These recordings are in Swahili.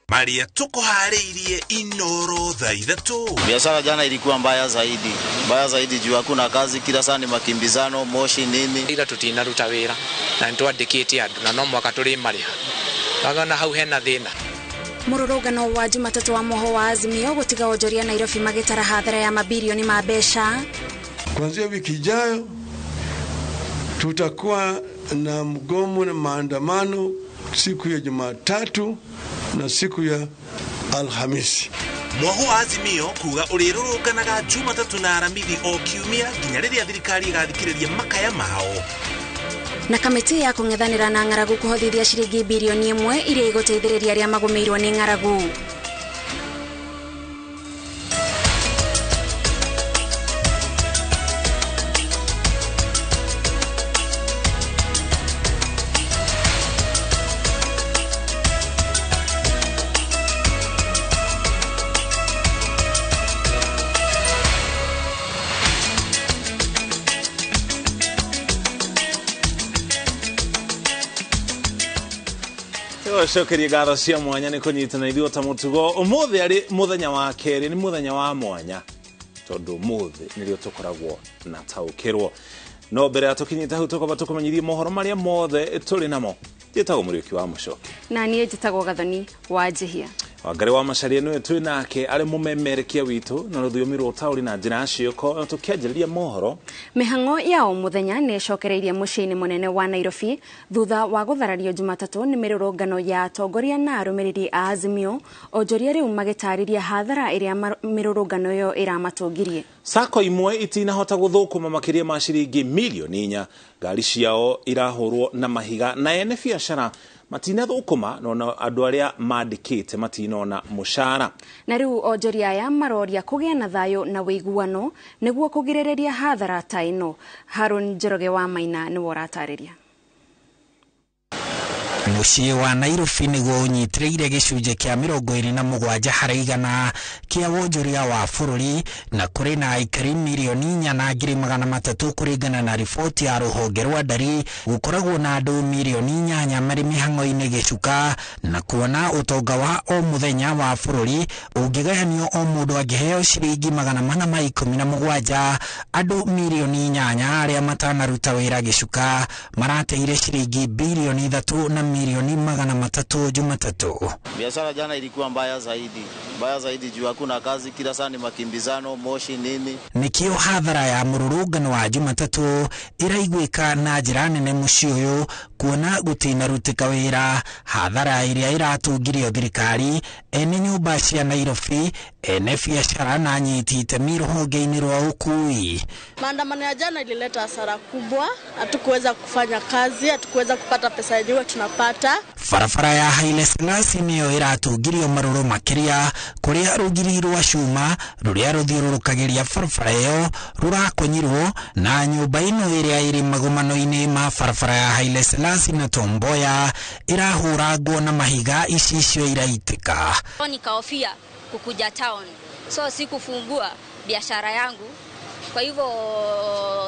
Maria tukuhariirie inoro thaa ithatu. Biashara jana ilikuwa mbaya zaidi juu hakuna kazi, kila saa ni makimbizano, moshi nini. Ila tutinaruta wira na ntwandikite andu na no mwaka turi mariha bagana hau hena thina. Mururugano wa Jumatatu wa moho wa Azimio gutiga onjoria Nairobi magitara hadhara ya mabilioni ma mbeca. Kuanzia wiki ijayo tutakuwa na mgomo na maandamano siku ya Jumatatu na siku ya Alhamisi. Moho wa Azimio kuga urirurukanaga Jumatatu na Aramithi o kiumia nginya riria thirikari igathikiriria makaya mao. Na kamiti ya kung'ethanira na ng'aragu kuhothithia ciringi bilioni 1 iria iguteithiriria aria magumirwo ni ng'aragu. Cokeria ngatho cia mwanya ni kunyitana ithuĩ ta mũtugo. Ũmũthĩ arĩ mũthenya wa kerĩ, nĩ mũthenya wa mwanya tondũ ũmũthĩ nĩrĩo tũkoragwo na taũkĩrwo. No mbere ya tũkinyĩte hau tũkoba tũkũmenyithie mohoro marĩa mothe tũrĩ namo. Njĩtagwo Mũriũki wa Mũcoki. Na niĩ njĩtagwo Gathoni wa Njihia. Wangari wa Macharia niwe twĩ nake arĩ mũmemerekia witũ na rũthiomi rwa ũtaũri na njĩra ciĩko tũkĩanjĩrĩria mohoro. Mĩhang'o ya mũthenya nĩ ĩcokereirie mũciĩ-inĩ mũnene wa Nairobi thutha wa gũtharario Jumatatu nĩ mĩrũrũngano ya atongoria na arũmĩrĩri a Azimio, onjoria rĩu magĩtarĩria hathara ĩrĩa mĩrũrũngano ĩyo ĩramatũngirie. Sako imwe itinahota gũthũkũma makĩria ma ciringi milioni 4. Ngari ciao irahũrwo na mahiga na ene biacara matina thũkũma no andũ arĩa mandĩkĩte matinona mũcara. Na rĩu onjoria aya maroria kũgĩa na thayũ na wĩiguano nĩguo kũgirĩrĩria hathara ta ĩno. Harun Njoroge wa Maina nĩwe ũratarĩria. Mũciĩ wa Nairobi nĩguo ũnyitĩrĩire gĩcunjĩ kĩa 27 harĩ igana kĩa wonjoria wa bũrũri na kũrĩ na aikari milioni 4,300 kũringana na riboti ya rũhonge rwa ndari. Gũkoragwo na andũ milioni 8 marĩ mĩhang'o-inĩ gĩcuka na kuona ũtonga wa o mũthenya wa bũrũri ũngĩgayanio o mũndũ angĩheo ciringi 417. Andũ milioni 8 arĩa matanaruta wĩra gĩcuka marateire ciringi bilioni 3 na milioni 300 Jumatatu. Biashara jana ilikuwa mbaya zaidi juu hakuna kazi, kila saa ni makimbizano, moshi nini. Nikio hathara ya mũrũrũngano wa Jumatatu ĩraiguĩka na njĩra nene mũciĩ ũyũ kuona gũtinarutĩka wĩra, hathara ĩrĩa ĩratungirio thirikari, ene nyũmba cia Nairobi, ene biashara na nyiti itemi rũhonge-inĩ rwa ũkui. Maandamano ya jana ilileta hasara kubwa, hatukuweza kufanya kazi, hatukuweza kupata pesa yenyewe tunapata. Barabara ya Haile Selassie nĩyo ĩratungirio marũrũ makĩria kũrĩa rũgiri rwa cuma rũrĩa rũthiũrũrũkagĩria barabara ĩyo rũrakonyirwo na nyũmba ĩno ĩrĩa ĩrĩ magomano-inĩ ma barabara ya Haile Selassie na Tom Mboya ĩrahũrangwo na mahiga, icicio iraitĩka. Nikahofia kukuja town, so sikufungua biashara yangu, kwa hivyo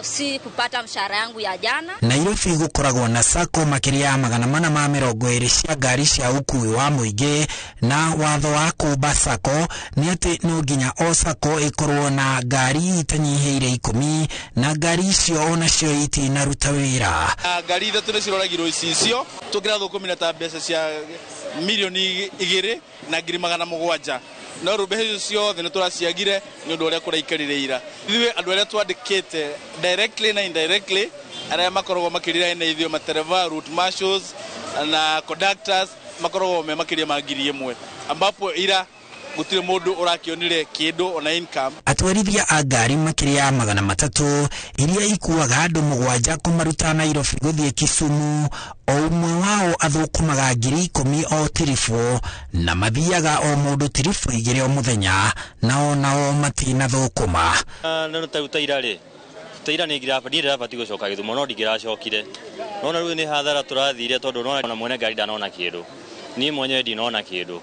si kupata mshahara yangu ya jana. Nairobi gũkoragwo na sako makĩria 420 cia ngari cia ũkui wa mũingĩ, na watho wa kũmba sako nĩ atĩ no nginya o sako ĩkorwo na ngari itanyihĩire 10 na ngari icio onacio itinaruta wĩra. Ngari ithatũ nĩ ciroragirwo icicio tũngĩrathũkũmĩra ta mbeca cia milioni 2 na ngiri 700. No rũbehe ciothe nĩ tũraciagire nĩ ũndũ ũrĩa kũraikarire ira. Ithuĩ andũ arĩa twandĩkĩte directly na indirectly arĩa makoragwo makĩrĩra na ithuĩ matereva, route marshals na conductors makoragwo me makĩria ma ngiri 1, ambapo ira gũtirĩ mũndũ ũrakĩonire kĩndũ ona income. Atwarithia a ngari makĩria 300 iria ikuaga andũ 7 kũmaruta Nairobi gũthiĩ Kisumu, o ũmwe wao athũkũmaga ngiri 10 o tiribũ na mathiaga o mũndũ tiribũ 2 o mũthenya, nao matinathũkũma. No tairarĩ taira nĩ ndirabati gũcoka Gĩthumo, no ndigiracokire. No rĩu nĩ hathara tũrathire tondũ no mwene ngari ndanona kĩndũ, niĩ mwenyewe ndinona kĩndũ.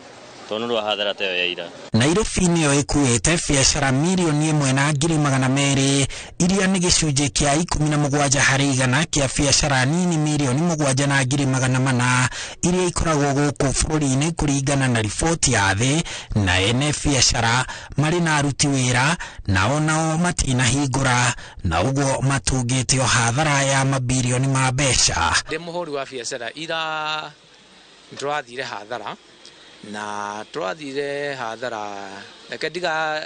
tondu wa hathara teo ya ira. Nairobi nĩyo ĩkuĩte biacara mirioni 1.2 iria nĩ gĩcunjĩ kĩa 17 harĩ igana kĩa biacara nini mirioni 7.4 iria ikoragwo gũkũ bũrũri-inĩ kũringana na riboti ya thĩ, na ene biacara marĩ na aruti wĩra nao matinahingũra, na ũguo matungĩte o hathara ya mabilioni ma mbeca. Ndĩ mũhũri wa biacara ira twathire hathara na twathire hathara reke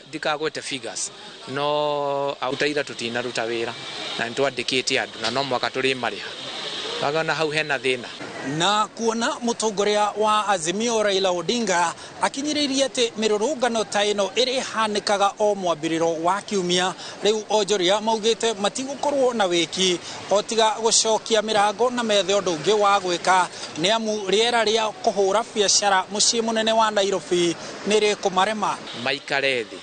ndikagwete figures no autaira tutinaruta wĩra na twandĩkĩte andũ na no mwaka tũrĩ marĩha bagana hau hena thĩna. Na kuona mũtongoria wa Azimio Raila Odinga akinyĩrĩirie atĩ mĩrũrũngano ta ĩno ĩrĩhanĩkaga o mwambĩrĩro wa kiumia, rĩu onjoria maugĩte matigũkorwo na wĩki o tiga gũcokia mĩrango na methe ũndũ ũngĩ wa gwĩka, nĩ amu rĩera rĩa kũhũra biacara mũciĩ mũnene wa Nairobi nĩ rĩkũmarema. Maikare thĩ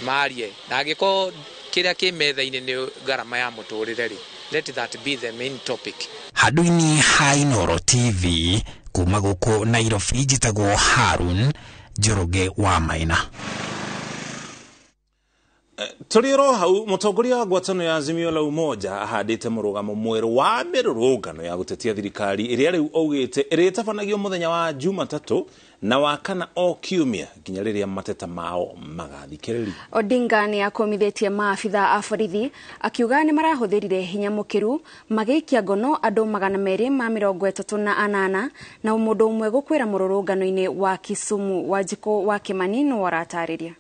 marie na angĩkorwo kĩrĩa kĩ metha-inĩ nĩ garama ya mũtũrĩre rĩ, let that be the main topic. Handũ-inĩ ha Inooro TV kuma gũkũ Nairobi, njĩtagwo Harun Njoroge wa Maina. Tũrĩro hau mũtongoria wa ngwatanĩro ya Azimio la Umoja ahandĩte mũrũgamo mwerũ wa mĩrũrũngano ya gũtetia thirikari ĩrĩa rĩu augĩte ĩrĩtabanagio mũthenya wa Jumatatũ na wakana o kiumia nginya rĩrĩa mateta mao magathikĩrĩrio. Odinga nĩ akomithitie maabitha a borithi akiuga nĩ marahũthĩrire hinya mũkĩru magĩikia ngono andũ 238 na mũndũ ũmwe gũkwĩra mũrũrũngano-inĩ wa Kisumu. Wanjikũ wa Kimani nĩ waratarĩria.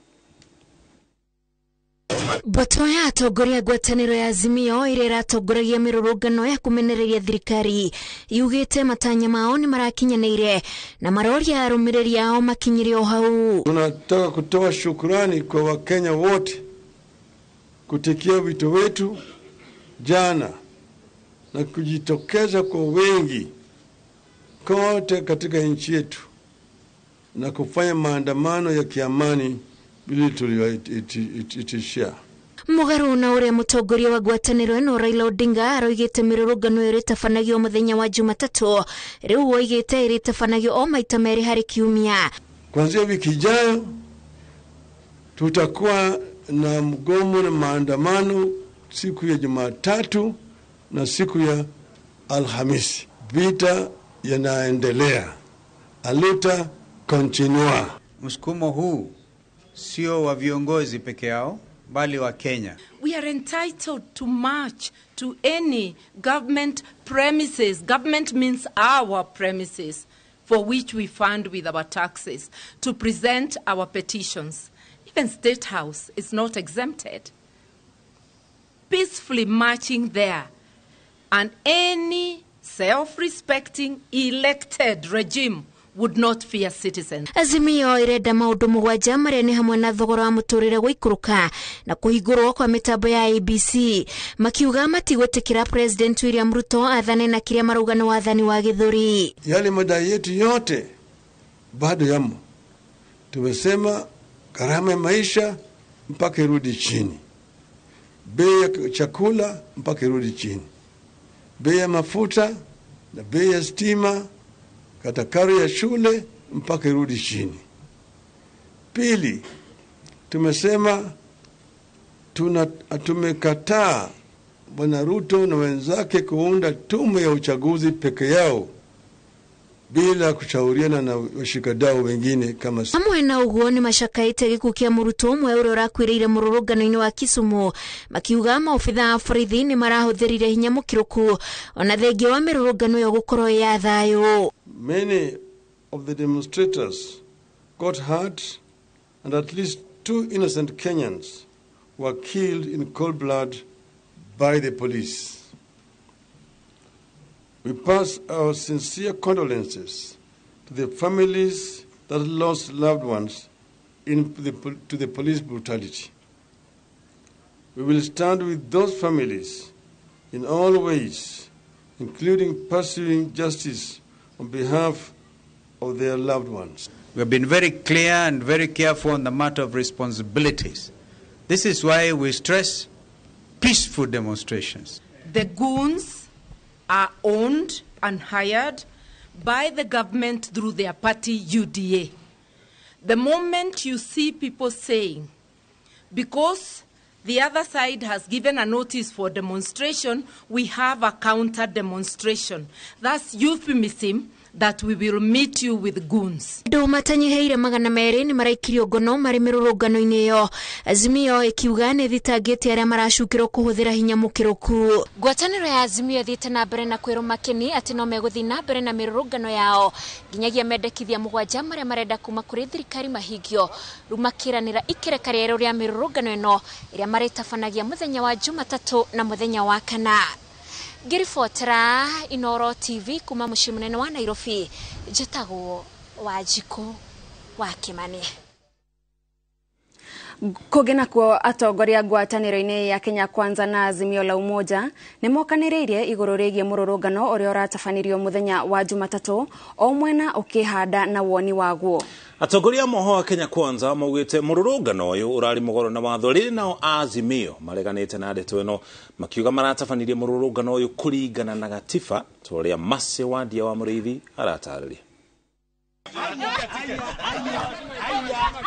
Boto ya atongoria ngwatanĩro ya Azimio ĩrĩa ĩratongoragia mĩrũrũngano ya kũmenereria thirikari yugĩte matanya mao nĩ marakinyanĩire na maroria arũmĩrĩri ao makinyire o hau. Tunataka kutoa shukrani kwa Wakenya wote kutikia wito wetu jana na kujitokeza kwa wengi kote katika nchi yetu na kufanya maandamano ya kiamani bila tulioitishia. Mũgarũ na ũrĩa mũtongoria wa ngwatanĩro ĩno Raila Odinga aroigĩte mĩrũrũngano ĩrĩtabanagio mũthenya wa Jumatatũ, rĩu oigĩte ĩrĩtabanagio o maita merĩ harĩ kiumia. Kuanzia wiki ijayo tutakuwa na mgomo na maandamano siku ya Jumatatu na siku ya Alhamisi. Vita yanaendelea, aluta continua. Msukumo huu sio wa viongozi peke yao bali wa Kenya. We are entitled to march to any government premises. Government means our premises for which we fund with our taxes to present our petitions. Even State House is not exempted. Peacefully marching there, and any self-respecting elected regime would not fear citizens. Azimio irenda maundu mugwanja maria ni hamwe na thogora wa muturire guikuruka na kuhingurwo kwa mitambo ya ABC, makiuga matigwetikira President William Ruto athane na kiria marugano wathani wa githuri. Yale madai yetu yote bado yamo. Tumesema gharama ya maisha mpaka irudi chini, bei ya chakula mpaka irudi chini, bei ya mafuta na bei ya stima, kata karo ya shule mpaka irudi chini. Pili, tumesema tumekataa Bwana Ruto na wenzake kuunda tume ya uchaguzi peke yao bila kushauriana na washikadau wengine kama hamwe na uguo ni mashakaite gikukia muruto umwe ũrĩa ũrakwĩrĩire mũrũrũngano-inĩ wa Kisumu, makiuga maobitha a borithi nĩ marahũthĩrire hinya mũkĩrũku ona thengia wa mĩrũrũngano ĩyo gũkorwo ya thayũ. Many of the demonstrators got hurt and at least 2 innocent Kenyans were killed in cold blood by the police. We pass our sincere condolences to the families that lost loved ones to the police brutality. We will stand with those families in all ways, including pursuing justice on behalf of their loved ones. We have been very clear and very careful on the matter of responsibilities. This is why we stress peaceful demonstrations. The goons are owned and hired by the government through their party UDA. The moment you see people saying, because the other side has given a notice for demonstration, we have a counter demonstration. That's euphemism that we will meet you with goons. Ndu matanyiheire magana meri ni maraikirio ngono mari mirurungano-ini yo. Azimio ikiuga ni thitangite aria maracukirwo kuhuthira hinya mukiruku. Ngwataniro ya Azimio thiite na mbere na kwirwo makini ati no meguthi na mbere na mirurungano yao nginyagia mendekithia mugwanja maria marenda kuma kuri thirikari mahigio rumakiranira ikereka rero ria mirurungano ino iria maritabanagia muthenya wa Jumatatu na muthenya wa Kana. Ngiribotera Inoro TV kuma muciĩ munene wa Nairobi, njĩtagwo Wanjikũ wa Kimani. Kũgena kuo atongoria ngwatanĩro-inĩ ya Kenya Kwanza na Azimio la Umoja nĩmokanĩrĩirie igũrũ rĩgiĩ mũrũrũngano ũrĩa ũratabanirio mũthenya wa Jumatatu o mwena ũkĩhanda na woni waguo. Atongoria moho wa Kenya Kwanza maugite mururungano uyu urari mugoro na watho riri nao Azimio mareganite na ndeto ino makiuga maratabanirie mururungano uyu kuringana na gatiba toria Mase Wandia wa Muriithi aratariria.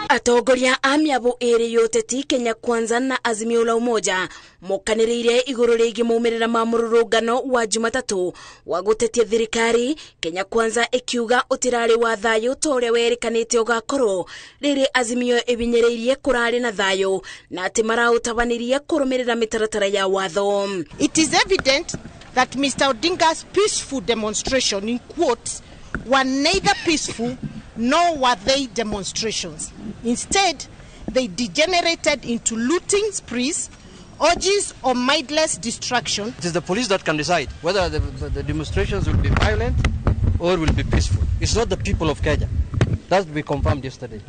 Atongoria a miabo eri yoteti Kenya Kwanza na Azimio la Umoja mokanĩrĩire igũrũ rĩgiĩ maumĩrĩra ma mũrũrũngano wa Jumatatu wa gũtetia thirikari. Kenya Kwanza ikiuga ũtirarĩ wa thayũ ta ũrĩa werĩkanĩte ũgakorwo rĩrĩ Azimio ĩbinyĩrĩirie kũrarĩ na thayũ na atĩ maraũtabanirie kũrũmĩrĩra mĩtaratara ya watho. It is evident that Mr. Odinga's peaceful demonstration, in quotes, were neither peaceful nor were they demonstrations. Instead, they degenerated into looting sprees, orgies or mindless destruction. It is the police that can decide whether the demonstrations will be violent or will be peaceful. It's not the people of Kenya. That we confirmed yesterday.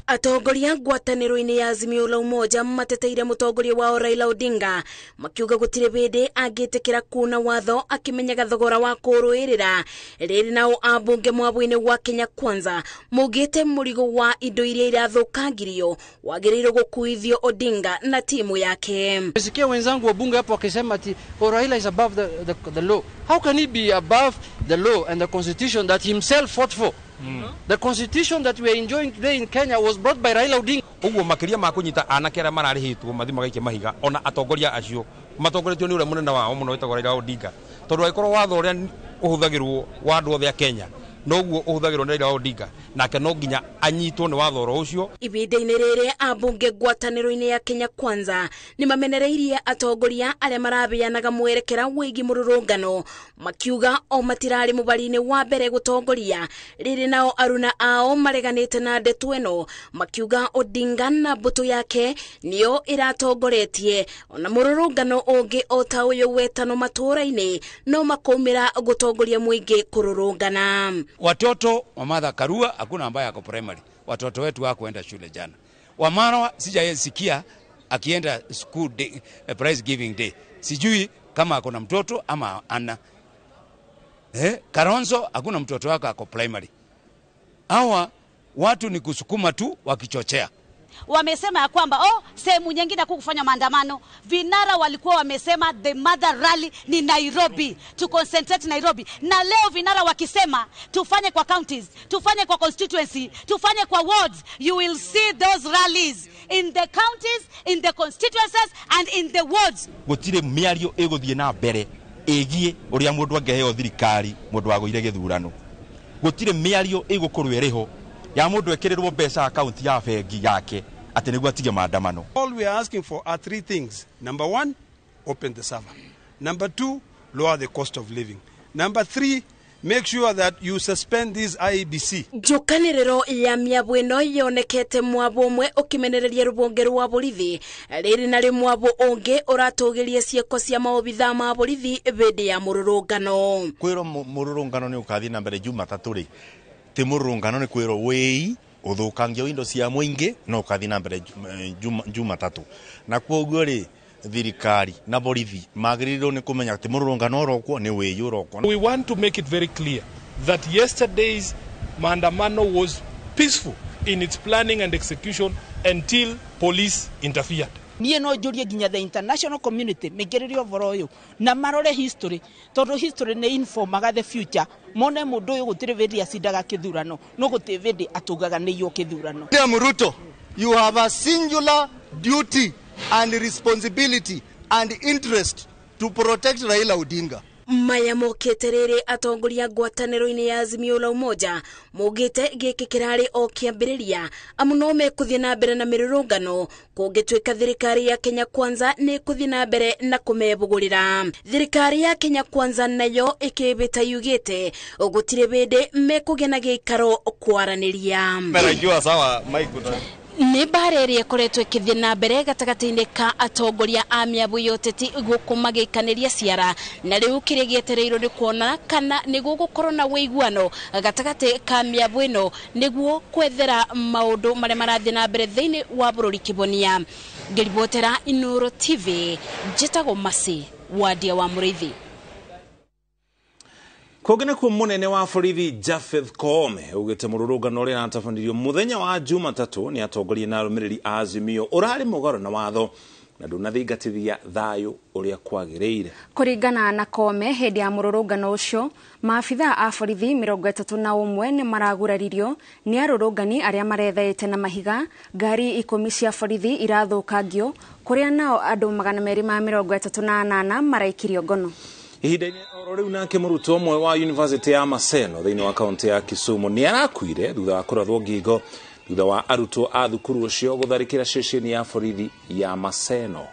Atongoria ngwatanĩro-inĩ ya Azimio la Umoja mateteire mũtongoria wa Raila Odinga makiuga gũtirĩ bĩndĩ angĩtĩkĩra kuna watho akimenyaga thogora wa kũrũĩrĩra rĩrĩ nao ambunge mwabo-inĩ wa Kenya Kwanza mugĩte mũrigo wa indo iria irathũkangirio wagĩrĩirwo gũkuithio Odinga na timu yake. Nisikia wenzangu wabunge hapo wakisema ati Raila is above the law. How can he be above the law and the constitution that himself fought for? The constitution that we are enjoying today in Kenya was brought by Raila Odinga. Uguo makiria ma kunyita anake ara mararihitwo mathima gaikia mahiga ona atongoria acio matongoretio ni ure munene wao muno wetagwo Raila Odinga tondu aikorwo watho uria uhuthagirwo wa andu othe a Kenya noguo uhuthagirwo ni Raila Odinga nake no nginya anyitwo ni watho ro ucio. Ibinda-inĩ rĩrĩ ambunge ngwatanĩro-inĩ ya Kenya Kwanza nĩmamenereirie atongoria arĩa marabeanaga mwerekera wĩgiĩ mũrũrũngano makiuga o matirarĩ mũbari-inĩ wa mbere gũtongoria rĩrĩ nao aruna ao mareganĩte na ndeto ĩno makiuga Odinga na mbũtũ yake nĩo ĩratongoretie ona mũrũrũngano ũngĩ o ta ũyũ wetano matũra-inĩ no makaumĩra gũtongoria mũingĩ kũrũrũngana. Watoto wa Martha Karua hakuna ambaye ako primary. Watoto wetu wako kwenda shule jana. Wamarwa sijasikia akienda school day, prize giving day. Sijui kama ako na mtoto ama ana. Karonzo hakuna mtoto wako ako primary. Hawa watu ni kusukuma tu wakichochea. Wamesema ya kwamba sehemu nyingine kufanya maandamano. Vinara walikuwa wamesema the mother rally ni Nairobi, to concentrate Nairobi. Na leo vinara wakisema tufanye kwa counties, tufanye kwa constituency, tufanye kwa wards. You will see those rallies in the counties, in the constituencies and in the wards. Gutire miario eguthie na mbere egie uria mundu angeheo thirikari mundu wagoire githurano. Gutire miario egukorwo eriho ya mundu ekirirwo mbeca account ya bengi yake ati niguo atige maandamano. All we are asking for are three things. Number 1, open the server. Number 2, lower the cost of living. Number 3, make sure that you suspend this IEBC. Njukanĩrĩro ya miabo ĩno yonekete mwabo ũmwe ũkimenereria rũbonge rwa borithi rĩrĩ na rĩ mwabo ũngĩ ũratũgĩria ciĩko cia maobitha ma borithi hĩndĩ ya mũrũrũngano. Kwĩrwo mũrũrũngano nĩ ũkathi na mbere Jumatatu rĩ ti mũrũrũngano nĩ kwĩrwo wĩi uthukangio indo cia muingi no kathi na mbere Jumatatu na kwoguo ri thirikari na borithi magĩrĩirwo nĩ kũmenya atĩ mũrũrũngano ũrokwo nĩ wĩi ũrokwo. We want to make it very clear that yesterday's maandamano was peaceful in its planning and execution until police interfered. niĩ no njũrie nginya the international community mĩingĩrĩre ũhoro ũyũ na marore history tondũ history nĩ informaga the future mone mũndũ ũyũ gũtirĩ hĩndĩ acindaga kĩthurano no gũtirĩ hĩndĩ atũgaga nĩyo kĩthurano. Ruto, you have a singular duty and responsibility and interest to protect Raila Odinga. Maya mokete rĩrĩ atongoria ngwatanĩro-inĩ ya Azimio la Umoja mugite gĩkĩ kĩrarĩ o kĩambĩrĩria amu no mekũthiĩ na mbere na mĩrũrũngano kũngĩtuĩka thirikari ya Kenya Kwanza nĩ kũthiĩ na mbere na kũmebũgũrĩra. Thirikari ya Kenya Kwanza nayo ĩkĩbĩta yugĩte gũtirĩ hĩndĩ mekũgĩa na gĩikaro kwaranĩria. Merajua sawa Mike. Nĩ mbara ĩrĩa ĩkoretwo ĩkĩthiĩ na mbere gatagatĩ-inĩ ka atongoria a mĩabu ya ũteti gũkũ magĩikanĩria ciara na rĩu kĩrĩa gĩetereirwo nĩ kuona kana nĩguo gũkorwo na wĩiguano gatagatĩ ka mĩabu ĩno nĩguo kwethera maũndũ marĩa marathiĩ na mbere thĩinĩ wa bũrũri Kĩbonia. Ngĩribotera Inoro TV njĩtagwo Masi Wadia wa Mũrĩithi. Kogene kwa munene wa borithi Japheth Koome ugite mururungano uri natafanirio muthenya wa Jumatatu ni atongoria na arumiriri Azimio urari mugaro na watho na ndunathingatithia thayo uria kwagiriire. Kuringana na Koome hindi ya mururungano ucio maafitha a borithi 31 ni maraguraririo ni arurungani aria marethaite na mahiga ngari 10 cia borithi irathukangio kuria nao andu 238 maraikirio ngono. Ihinda-inĩ oro rĩu nake mũrutwo ũmwe wa University ya Maseno thĩinĩ wa kaunti ya Kisumu nĩ arakuire thutha wa kũrathwo ngingo thutha wa arutwo a thukuru ũcio gũtharĩkĩra ceceni ya borithi ya Maseno.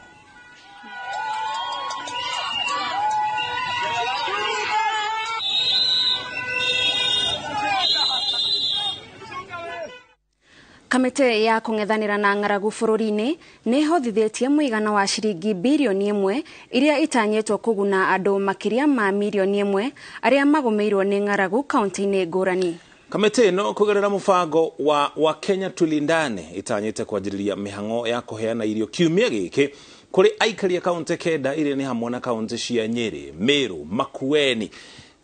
Kamite ya kung'ethanĩra na ng'aragu bũrũri-inĩ nĩ hothithĩtie mũigana wa ciringi bilioni 1 iria itanyĩtwo kũguna andũ makĩria ma milioni 1 arĩa magũmĩirwo nĩ ng'aragu kaunti-inĩ ngũrani. Kamite ĩno kũgerera mũbango wa Kenya Tulindane itanyĩte kwanjĩrĩria mĩhang'o ya kũheana irio kiumia gĩkĩ kũrĩ aikari a kaunti kenda iria nĩ hamwe na kaunti cia Nyeri, Meru, Makueni,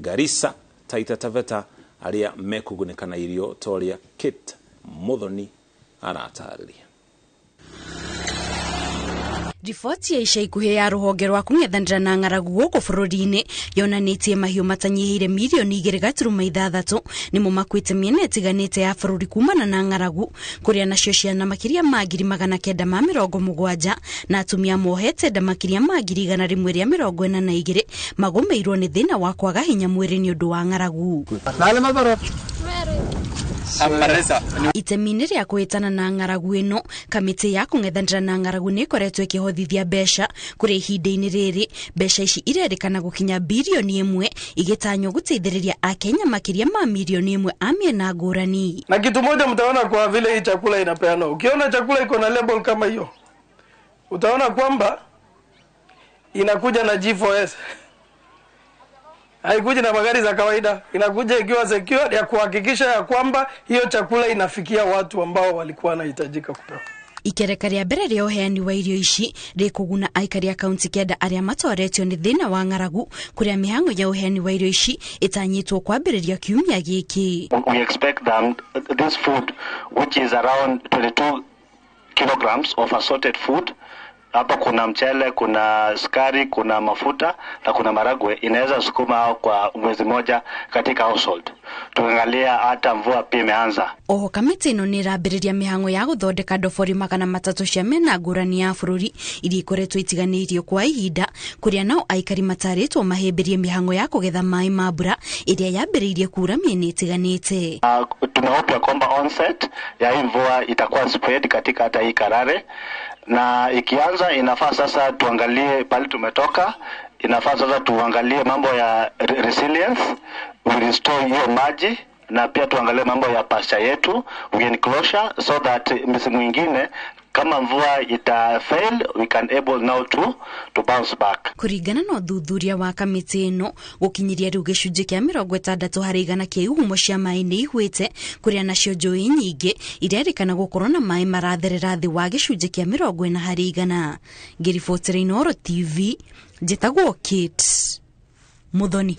Garissa, Taita Taveta arĩa mekũgunĩka na irio toria Kit Muthoni aratarĩria. Riboti ya ica ikuhĩ ya rũhonge rwa kũng'ethanĩra na ng'aragu gũkũ bũrũri-inĩ yonanĩtie mahiũ matanyihĩire milioni 2.6 nĩmo makuĩte mĩena ĩtiganĩte ya bũrũri kumana na ng'aragu kũrĩa nacio ciana makĩria ma 970 na atumia mohete nda makĩria ma 142 magũmĩirwo nĩ thĩna wa kwaga hinya mwĩrĩ nĩ ũndũ wa ng'aragu. Itemi-inĩ rĩa kũhĩtana na ng'aragu ĩno, kamĩtĩ ya kũng'ethanĩra na ng'aragu nĩ ĩkoretwo ĩkĩhothithia mbeca kũrĩ ihinda-inĩ rĩrĩ. Mbeca ici irerĩkana gũkinya bilioni 1 igĩtanywo gũteithĩrĩria Akenya makĩria ma milioni 1 a mĩena ngũrani. Na kitu moja mtaona kwa vile hii chakula inapeana. Ukiona chakula iko na label kama hiyo, utaona kwamba inakuja na G4S. Haikuja na magari za kawaida, inakuja ikiwa secure ya kuhakikisha ya kwamba hiyo chakula inafikia watu ambao walikuwa wanahitajika kupewa. Ikereka rĩa mbere rĩa ũheani wa irio ici rĩkũguna aikari a kaunti kenda arĩa matoretio nĩ thĩna wa ng'aragu kũrĩa mĩhang'o ya ũheani wa irio ici ĩtanyĩtwo kwambĩrĩria kiumia gĩkĩ. We expect this food which is around 22 kilograms of assorted food. Hapa kuna mchele, kuna sukari, kuna mafuta na kuna maragwe inaweza sukuma kwa mwezi moja katika household. Tuangalia hata mvua pia imeanza. Oho kamĩtĩ ĩno nĩ ĩrambĩrĩria mĩhang'o ya gũthondeka ndobori 300 cia mĩena ngũrani ya bũrũri iria ikoretwo itiganĩirio kwa ihinda kũrĩa nao aikari matarĩtwo mahĩmbĩrie mĩhang'o ya kũgetha maĩ ma mbura ĩrĩa yambĩrĩirie kura mĩena ĩtiganĩte. Tunahope kwamba onset ya hii mvua itakuwa spread katika hata hii Karare. Na ikianza inafaa sasa tuangalie pale tumetoka, inafaa sasa tuangalie mambo ya resilience, we restore hiyo maji na pia tuangalie mambo ya pasture yetu, we enclosure so that msimu mwingine kama mvua ita fail we can able now to bounce back. Kuringana na ũthuthuria wa kamĩtĩ ĩno gũkinyiria rĩu gĩcunjĩ kĩa 60% kĩa ihumo cia maĩ nĩ ihwĩte kũrĩa nacio njũĩ nyingĩ irerĩkana gũkorwo na maĩ maratherera thĩ wa gĩcunjĩ kĩa 40%. Ngĩribotera Inoro TV njĩtagwo Kate Muthoni.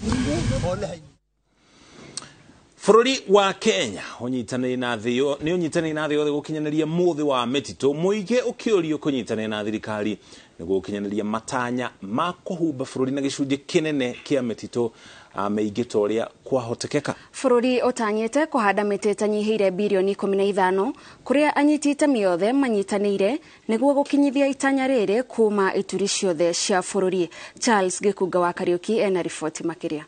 Bururi wa Kenya unyitanĩire na thĩ nĩ unyitanĩire na thĩ yothe gũkinyanĩria mũthĩ wa mĩtitũ mũingĩ ũkĩũrio kũnyitanĩra na thirikari nĩguo gũkinyanĩria matanya ma kũhumba bũrũri na gĩcunjĩ kĩnene kĩa mĩtitũ meingĩ torĩa kwahotekeka. Bũrũri ũtanyĩte kũhanda mĩtĩ ĩtanyihĩire bilioni 15 kũrĩa anyiti itemi othe manyitanĩire nĩguo gũkinyithia itanya rĩrĩ kuma ituri ciothe cia bũrũri. Charles Gĩkunga wa Kariuki ena riboti makĩria.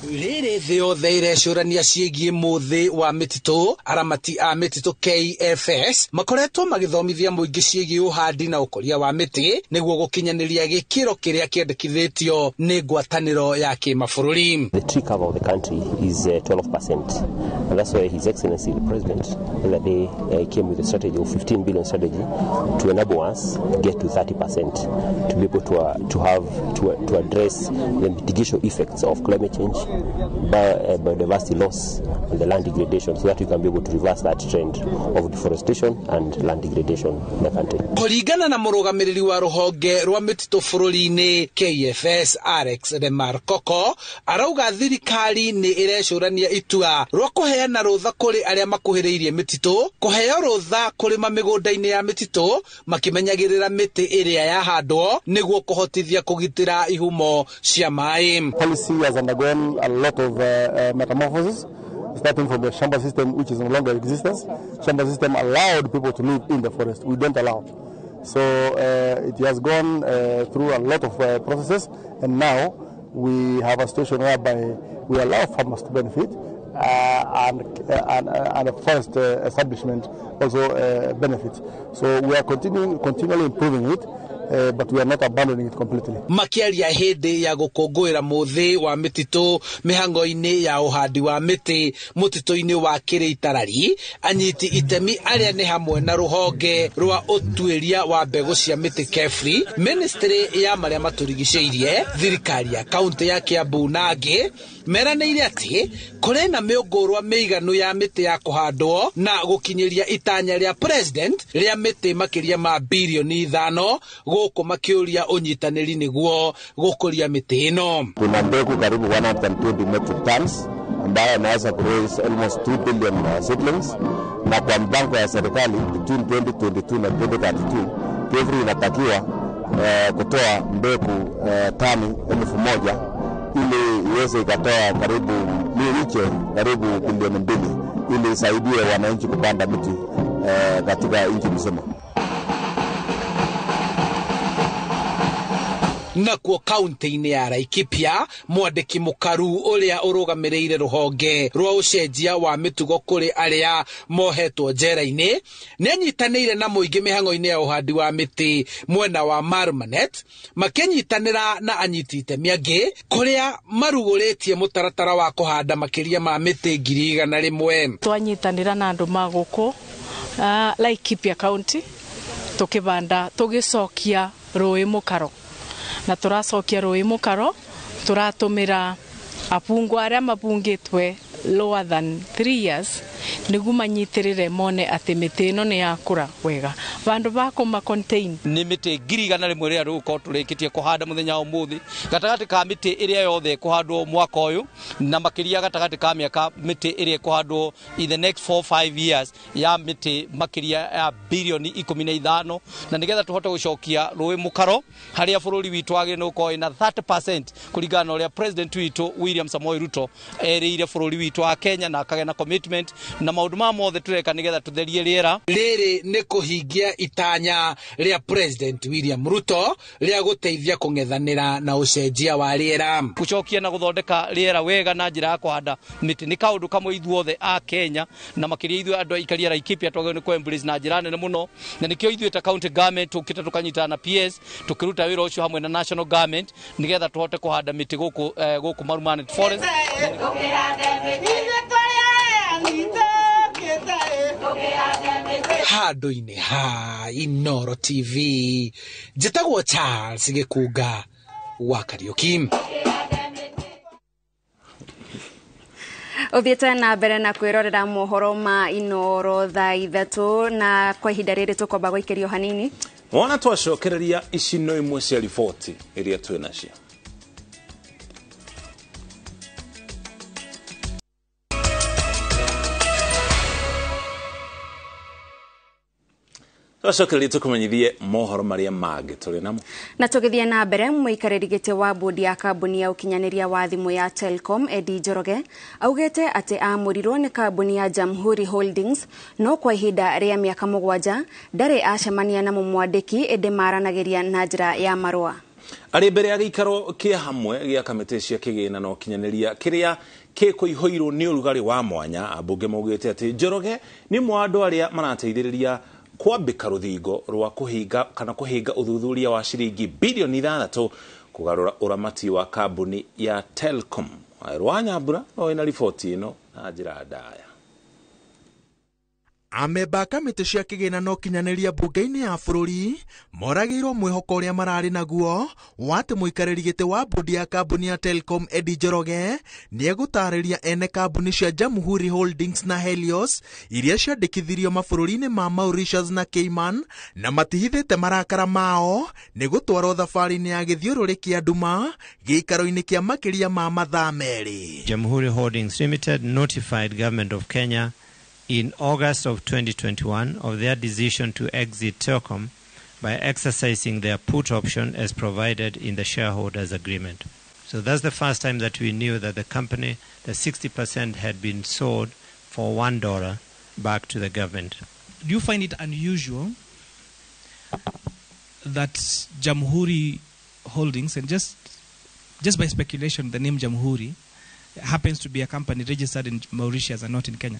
Rĩrĩ thĩ yothe irecũrania ciĩgiĩ mũthĩ wa mĩtitũ, aramati a mĩtitũ KFS makoretwo magĩthomithia mũingĩ ciĩgiĩ ũhandi na ũkũria wa mĩtĩ nĩguo gũkinyanĩria gĩkĩro kĩrĩa kĩendekithĩtio nĩ ngwatanĩro ya kĩmabũrũri. The tree cover of the country is 12%, and that's why His Excellency the President the other day came with a strategy of 15 billion strategy to enable us to get to 30% to be able to address the mitigation effects of climate change, biodiversity loss and the land degradation, so that we can be able to reverse that trend of deforestation and land degradation in the country. Kũringana na mũrũgamĩrĩri wa rũhonge rwa mĩtitũ bũrũri-inĩ KFS Alex Remarkoko arauga thirikari nĩ ĩrecũrania itua rwa kũheana rũtha kũrĩ arĩa makuhĩrĩirie mĩtitũ, kũheo rũtha kũrĩma mĩgũnda-inĩ ya mĩtitũ makĩmenyagĩrĩra mĩtĩ ĩrĩa yahandwo nĩguo kũhotithia kũgitĩra ihumo cia maĩ. Policy has undergone a lot of metamorphosis, starting from the Shamba system, which is no longer in existence. Shamba system allowed people to live in the forest. We don't allow. So it has gone through a lot of processes, and now we have a situation whereby we allow farmers to benefit, and a forest establishment also benefits. So we are continually improving it. But we are not abandoning it completely. Makiaria hĩndĩ ya gũkũngũĩra mũthĩ wa mĩtitũ mĩhango-inĩ ya ũhandi wa mĩtĩ mũtitũ-inĩ wa Kĩrĩitarari, anyiti itemi arĩa nĩ hamwe na rũhonge rwa ũtuĩria wa mbegũ cia mĩtĩ KEFRI, ministry ya marĩa matũrigicĩirie, thirikari ya kaunti ya Kiambu na angĩ meranĩire atĩ kũrĩ na mĩũngũrwa mĩiganu ya mĩtĩ ya kũhandwo na gũkinyĩria itanya rĩa president rĩa mĩtĩ makĩria ma bilioni 5 gũkũ makĩũria ũnyitanĩri nĩguo gũkũria mĩtĩ ĩno. Kuna mbegu karibu 120 metric tons ambayo inaweza kuraise almost 2 billion seedlings, na kwa mpango ya serikali between 2022 na 2032 KEFRI inatakiwa kutoa mbegu tani 1,000 ili iweze ikatoa karibu miche karibu bilioni 2 ili isaidie wananchi kupanda miti katika nchi mzima. Nakuo kaunti-inĩ ya Laikipia mwandĩki mũkaru ũrĩa ũrũgamĩrĩire rũhonge rwa ũcenjia wa mĩtugo kũrĩ arĩa mohetwo njera-inĩ nĩanyitanĩire na mũingĩ mĩhang'o-inĩ ya ũhandi wa mĩtĩ mwena wa Marmanet makĩnyitanĩra na anyiti itemi angĩ kũrĩa marugũrĩtie mũtaratara wa kũhanda makĩria ma mĩtĩ 100,000. Twanyitanĩra na andũ magũkũ Laikipia County tukĩbanda tũgĩcokia rũĩ mũkaro na tũracokia rũĩ mũkaro tũratũmĩra abungwa arĩa mabungĩtwe lower than 3 years nĩguo manyitĩrĩre mone atĩ mĩtĩ ĩno nĩ yakũra wega vandũ bakũma contain nĩ mĩtĩ 100,000 rĩrĩa rũko tũrĩkĩtie kũhanda mũthenya wa ũmũthĩ gatagatĩ ka mĩtĩ ĩrĩa yothe kũhandwo mwaka ũyũ na makĩria gatagatĩ ka mĩaka mĩtĩ ĩrĩa kũhandwo in the next 4-5 years ya mĩtĩ makĩria ya bilioni 15 na nĩgetha tũhote gũcokia rũĩ mũkaro harĩa bũrũri witũ wagĩrĩirwo gũkorwo na 30% kũringana na ũrĩa president witũ William Samoei Ruto erĩire bũrũri witũ wa Kenya na akagĩa na commitment na maũndũ ma mothe tũreka nĩgetha tũtherie rĩera. Rĩrĩ nĩ kũhingia itanya rĩa president William Ruto rĩa gũteithia kũng'ethanĩra na ũcenjia wa rĩera, gũcokia na gũthondeka rĩera wega na njĩra ya kũhanda mĩtĩ nĩ kaũndũ kamwe ithuothe a Kenya na makĩria ithuĩ andũ a ikaria Laikipia twagĩrĩirwo nĩ kũ-embrace na njĩra nene mũno, na nĩkĩo ithuĩ ta county government tũkĩte tũkanyitana na PS tũkĩruta wĩra ũcio hamwe na national government nĩgetha tũhote kũhanda mĩtĩ gũkũ Marmanet Forest. Handũ-inĩ ha Inooro TV njĩtagwo Charles Gĩkunga wa Kariuki. Uthiĩte na mbere na kwĩrorera mohoro ma Inooro thaa 3 na kwa ihinda rĩrĩ tũkwamba gũikĩrio hanini wona twacokereria icino imwe cia riboti iria twĩ nacio. twacokererie tukumenyithie mohoro maria mangĩ tũrĩ namo. Na tũgĩthiĩ na mbere, mũikarĩri gĩtĩ wa bodi ya kambuni ya ũkinyanĩria wa thimũ ya Telcom Eddie Njoroge augĩte atĩ amũrirwo nĩ kambuni ya Jamhuri Holdings no kwa ihinda rĩa mĩaka 7 ndarĩ acemania na mũmwandĩki ĩndĩ maranagĩria na njĩra ya marũa. Arĩ mbere ya gĩikaro kĩa hamwe gĩa kamĩtĩ cia kĩgĩna na ũkinyanĩria kĩrĩa kĩkũihũirwo nĩ ũrugarĩ wa mwanya, ambunge maugĩte atĩ Njoroge nĩ mwa andũ arĩa marateithĩrĩria kwambĩka rũthingo rwa kũhinga ũthuthuria wa ciringi bilioni 6 kũgarũra ũramati wa kambuni ya Telcom. Rwanyambura oina riboti ĩno na njĩra ndaya. Amemba kamĩtĩ cia kĩgĩna na ũkinyanĩria mbunge-inĩ ya bũrũri moragĩirwo mwĩhoko ũrĩa mararĩ naguo wa atĩ mũikarĩri gĩtĩ wa bodi ya kambuni ya Telcom Eddie Njoroge nĩ egũtarĩria ene kambuni cia Jamhuri Holdings na Helios iria ciandĩkithirio mabũrũri-inĩ ma Mauritius na Cayman na matihithĩte marakara mao nĩ gũtwarwo thabarĩ-inĩ ya gĩthiũrũrĩ kĩa nduma gĩikaro-inĩ kĩa makĩria ma mathaa merĩ. Jamhuri Holdings Limited notified Government of Kenya in August of 2021 of their decision to exit Telcom by exercising their put option as provided in the shareholders agreement. So that's the first time that we knew that the company, the 60% had been sold for $1 back to the government. Do you find it unusual that Jamhuri Holdings, and just by speculation, the name Jamhuri happens to be a company registered in Mauritius and not in Kenya?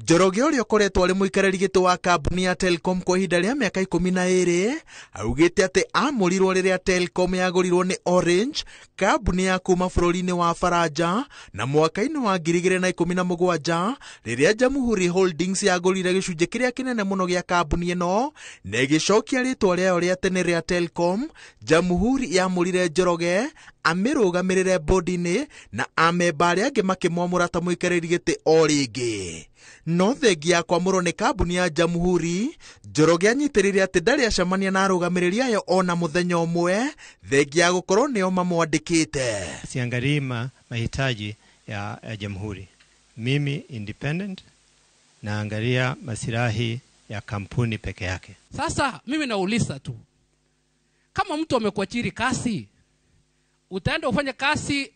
Njoroge ũrĩa ũkoretwo arĩ mũikarĩri gĩtĩ wa kambuni ya Telcom kwa ihinda rĩa mĩaka 12 augĩte atĩ amũrirwo rĩrĩa Telcom yagũrirwo nĩ Orange, kambuni ya kuma bũrũri-inĩ wa Faranja, na mwaka-inĩ wa 2017 rĩrĩa Jamhuri Holdings yagũrire gĩcunjĩ kĩrĩa kĩnene mũno gĩa kambuni ĩno na ĩgĩcokia rĩtwa rĩayo rĩa tene rĩa Telcom. Jamhuri yamũrire Njoroge amĩrũgamĩrĩre bodi-inĩ na amemba arĩa angĩ makĩmwamũra ta mũikarĩri gĩtĩ o rĩngĩ. No thengia ya kwamũrwo nĩ kambuni ya Jamhuri, Njoroge anyitĩrĩire atĩ ndarĩ acemania na arũgamĩrĩri ayo ona mũthenya ũmwe thengia ya gũkorwo nĩo mamwandĩkĩte. Siangalii mahitaji ya Jamhuri. Mimi independent naangalia masilahi ya kampuni peke yake. Sasa mimi nauliza tu, kama mtu amekuachiri kasi, utaenda ufanye kasi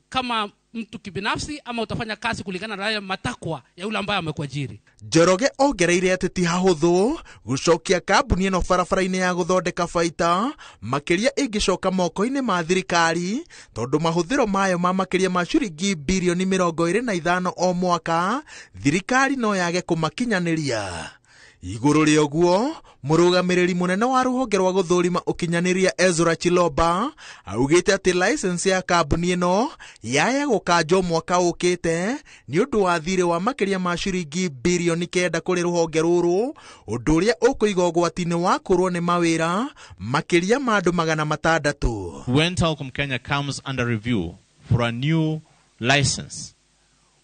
kama mtu kibinafsi ama utafanya kazi kulingana na matakwa ya yule ambaye amekuajiri? Njoroge ongereire atĩ ti hahũthũ gũcokia kambuni ĩno barabara-inĩ ya gũthondeka baita makĩria ĩngĩcoka moko-inĩ ma thirikari, tondũ mahũthĩro mayo ma makĩria ma ciringi bilioni 25 o mwaka thirikari no yage kũmakinyanĩria. Igũrũ rĩa ũguo, mũrũgamĩrĩri mũnene wa rũhonge rwa gũthũrima ũkinyanĩria Ezra Chiloba augĩte atĩ license ya kambuni ĩno yaya gũkanjwo mwaka ũkĩte nĩ ũndũ wa thirĩ wa makĩria ma ciringi bilioni 9 kũrĩ rũhonge rũrũ, ũndũ ũrĩa ũkũiga ũgwati-inĩ wa kũrwo nĩ mawĩra makĩria ma andũ 600. When Telcom Kenya comes under review for a new license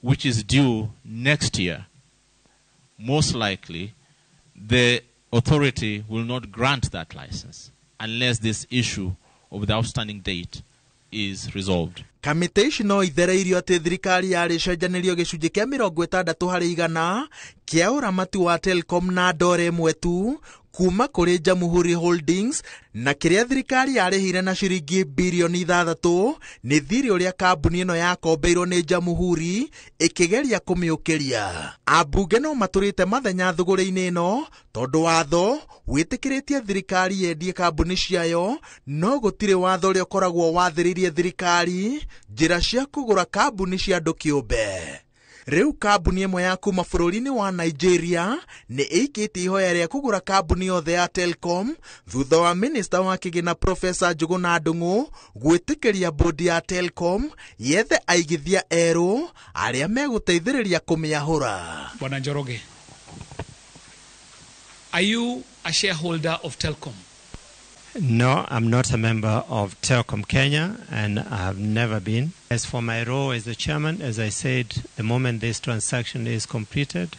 which is due next year, most likely the authority will not grant that license unless this issue of the outstanding date is resolved. Kamĩtĩ ici no ithereirio atĩ thirikari yarĩcenjanĩrio gĩcunjĩ kĩa 60% kĩa ũramati wa Telcom na ndore ĩmwe tu kuma kũrĩ Jamhuri Holdings, na kĩrĩa thirikari yarĩhire na ciringi bilioni 6 nĩ thirĩ ũrĩa kambuni ĩno yakombeirwo nĩ Jamhuri ĩkĩgeria kũmĩũkĩria. Ambunge no matũrĩte mathenya thũgũrĩ-inĩ ĩno tondũ watho wĩtĩkĩrĩtie thirikari yendie kambuni ciayo, no gũtirĩ watho ũrĩa ũkoragwo wathĩrĩirie thirikari njĩra cia kũgũra kambuni cia andũ kĩũmbe. Rĩu kambuni ĩmwe ya kuma bũrũri-inĩ wa Nigeria nĩ ĩikĩtie ihoya rĩa kũgũra kambuni yothe ya Telcom thutha wa minista wa kĩgĩna Profesa Njũgũna Ndung'u gwĩtĩkĩria bodi ya Telcom yethe aigithia erũ arĩa megũteithĩrĩria kũmĩahũra. Bwana Njoroge, are you a shareholder of Telcom? No, I'm not a member of Telcom Kenya, and I've never been. As for my role as the chairman, as I said, the moment this transaction is completed,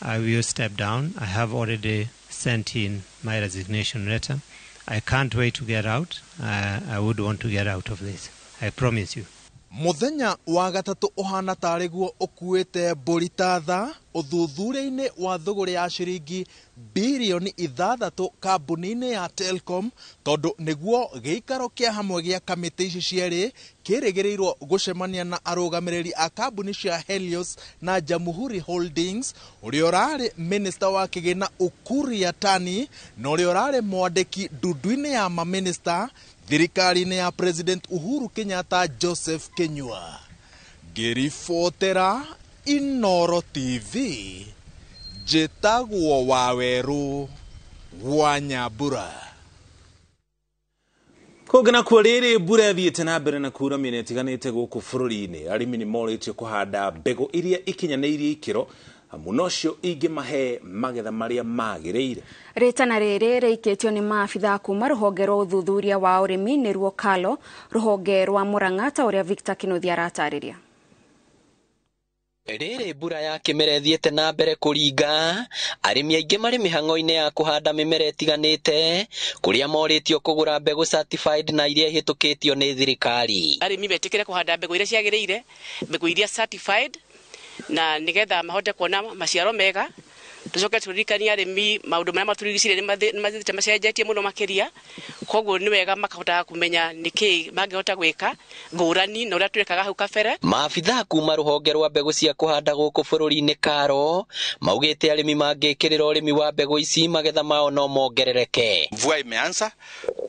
I will step down. I have already sent in my resignation letter. I can't wait to get out. I would want to get out of this. I promise you. Muthenya wa gatatu ohana tariguo okuite Bolitatha uthuthuria-ini wa thogora ya ciringi bilioni 6 kambuni-ini ya Telcom tondu niguo giikaro kia hamwe gia kamiti ici cieri kirigirirwo gucemania na arugamiriri a kambuni cia Helios na Jamhuri Holdings uria urari minister wa kigina Ukur Yatani na uria urari mwandiki ndundu-ini ya maminister thirikari-ini ya President Uhuru Kenyatta Joseph Kenyua. Ngiribotera Inoro TV njĩtagwo Waweru wa Nyambura. Kũngana kwa rĩrĩ mbura thiĩte na mbere na kuura mĩena ĩtiganĩte gũkũ bũrũri-inĩ, arĩmi nĩ morĩtio kũhanda mbegũ iria ikinyanĩirie ikĩro muno cio ingĩmahe magetha marĩa magĩrĩire. Ritana rĩrĩ rĩikĩtio nĩ maabitha kuma rũhonge rwa ũthuthuria wa ũrĩmi nĩruo KALO, rũhonge rwa Murang'a ta ũrĩa Victor Kĩnuthia aratarĩria. Rĩrĩ mbura ya kĩmera thiĩte na mbere kũringa, arĩmi aingĩ marĩ mĩhang'o-inĩ ya kũhanda mĩmera ĩtiganĩte, kũrĩa morĩtio kũgũra mbegũ certified na iria ihĩtũkĩtio nĩ thirikari. Arĩmi betĩkĩre kũhanda mbegũ iria ciagĩrĩire, mbegũ iria certified, na nigetha mahote kuona maciaro mega. Tucoke turirikania arĩmi maũndũ marĩa maturigicĩirie nĩ mathiĩte macenjetie mũno makĩria, koguo nĩ wega makahota kumenya nĩkĩ mangĩhota gwĩka ngũrani na ũrĩa twekaga hau kabere. Maabitha kuma rũhonge rwa mbegũ cia kũhanda gũkũ bũrũri-inĩ KALO maugĩte arĩmi mangĩkĩrĩra ũrĩmi wa mbegũ ici magetha mao no mongerereke. Mvua imeanza,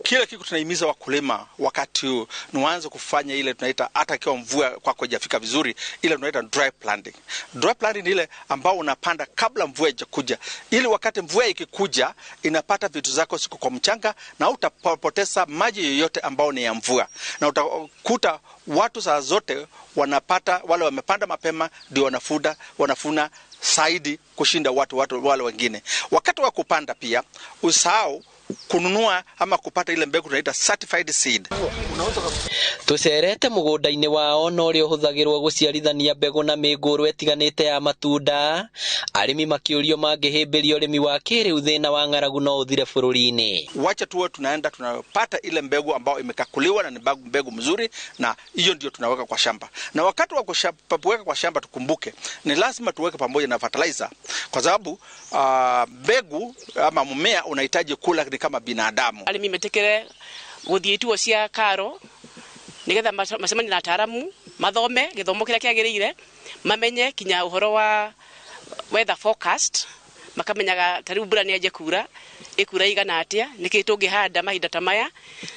kile kitu tunahimiza wakulima wakati huu ni waanze kufanya ile tunaita hata kiwa mvua kwako haijafika vizuri, ile tunaita dry planting. Dry planting ile ambao unapanda kabla mvua haijakuja, ili wakati mvua ikikuja inapata vitu zako siku kwa mchanga na utapoteza maji yoyote ambao ni ya mvua. Na utakuta watu saa zote wanapata, wale wamepanda mapema ndio wanafuna zaidi kushinda watu wale wengine. Wakati wa kupanda pia usahau kununua ama kupata ile mbegu tunaita certified seed. Tucerete mũgũnda-inĩ wao no ũrĩa ũhũthagĩrwo gũciarithania mbegũ na mĩngũrũ ĩtiganĩte ya matunda, arĩmi makĩũrio mangĩhĩmbĩria ũrĩmi wa kĩrĩu thĩna wa ng'aragu no ũthire bũrũri-inĩ. Wacha tuwe tunaenda tunapata ile mbegu ambao imekakuliwa na ni mbegu mzuri, na hiyo ndio tunaweka kwa shamba. Na wakati wa kuweka kwa shamba tukumbuke ni lazima tuweke pamoja na fertilizer, kwa sababu mbegu ama mmea unahitaji kula kama binadamu. Arĩmi metekere gũthiĩ ituo cia KALO nigetha macemanie na ataaramu, mathome gĩthomo kĩrĩa kĩagĩrĩire, mamenye kinya ũhoro wa weather forecast, makamenyaga tariũ mbura nĩ yanjia kuura, ikura igana atĩa, nĩkĩ tũngĩhanda mahinda ta maya,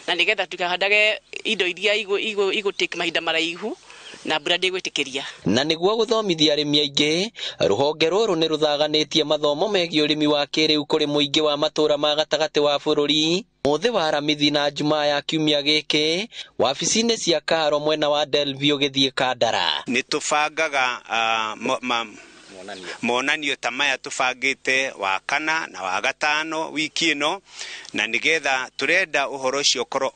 na nigetha tukahandage indo iria igũtake mahinda maraihu na mbura ndĩgwĩtĩkĩria. Na nĩguo gũthomithia arĩmi aingĩ, rũhonge rũrũ nĩ rũthaganĩtie mathomo megiĩ ũrĩmi wa kĩrĩu kũrĩ mũingĩ wa matũũra ma gatagatĩ wa bũrũri. Mũthĩ wa aramithi na Jumaa ya kiumia gĩkĩ, wabici-inĩ cia KALO mwena wa Delvi ũgĩthiĩ Kandara. Nĩ tũbangaga monanio ta maya tũbangĩte wa kana na wa gatano wiki ĩno, na nĩgetha turenda ũhoro ũcio ũkorwo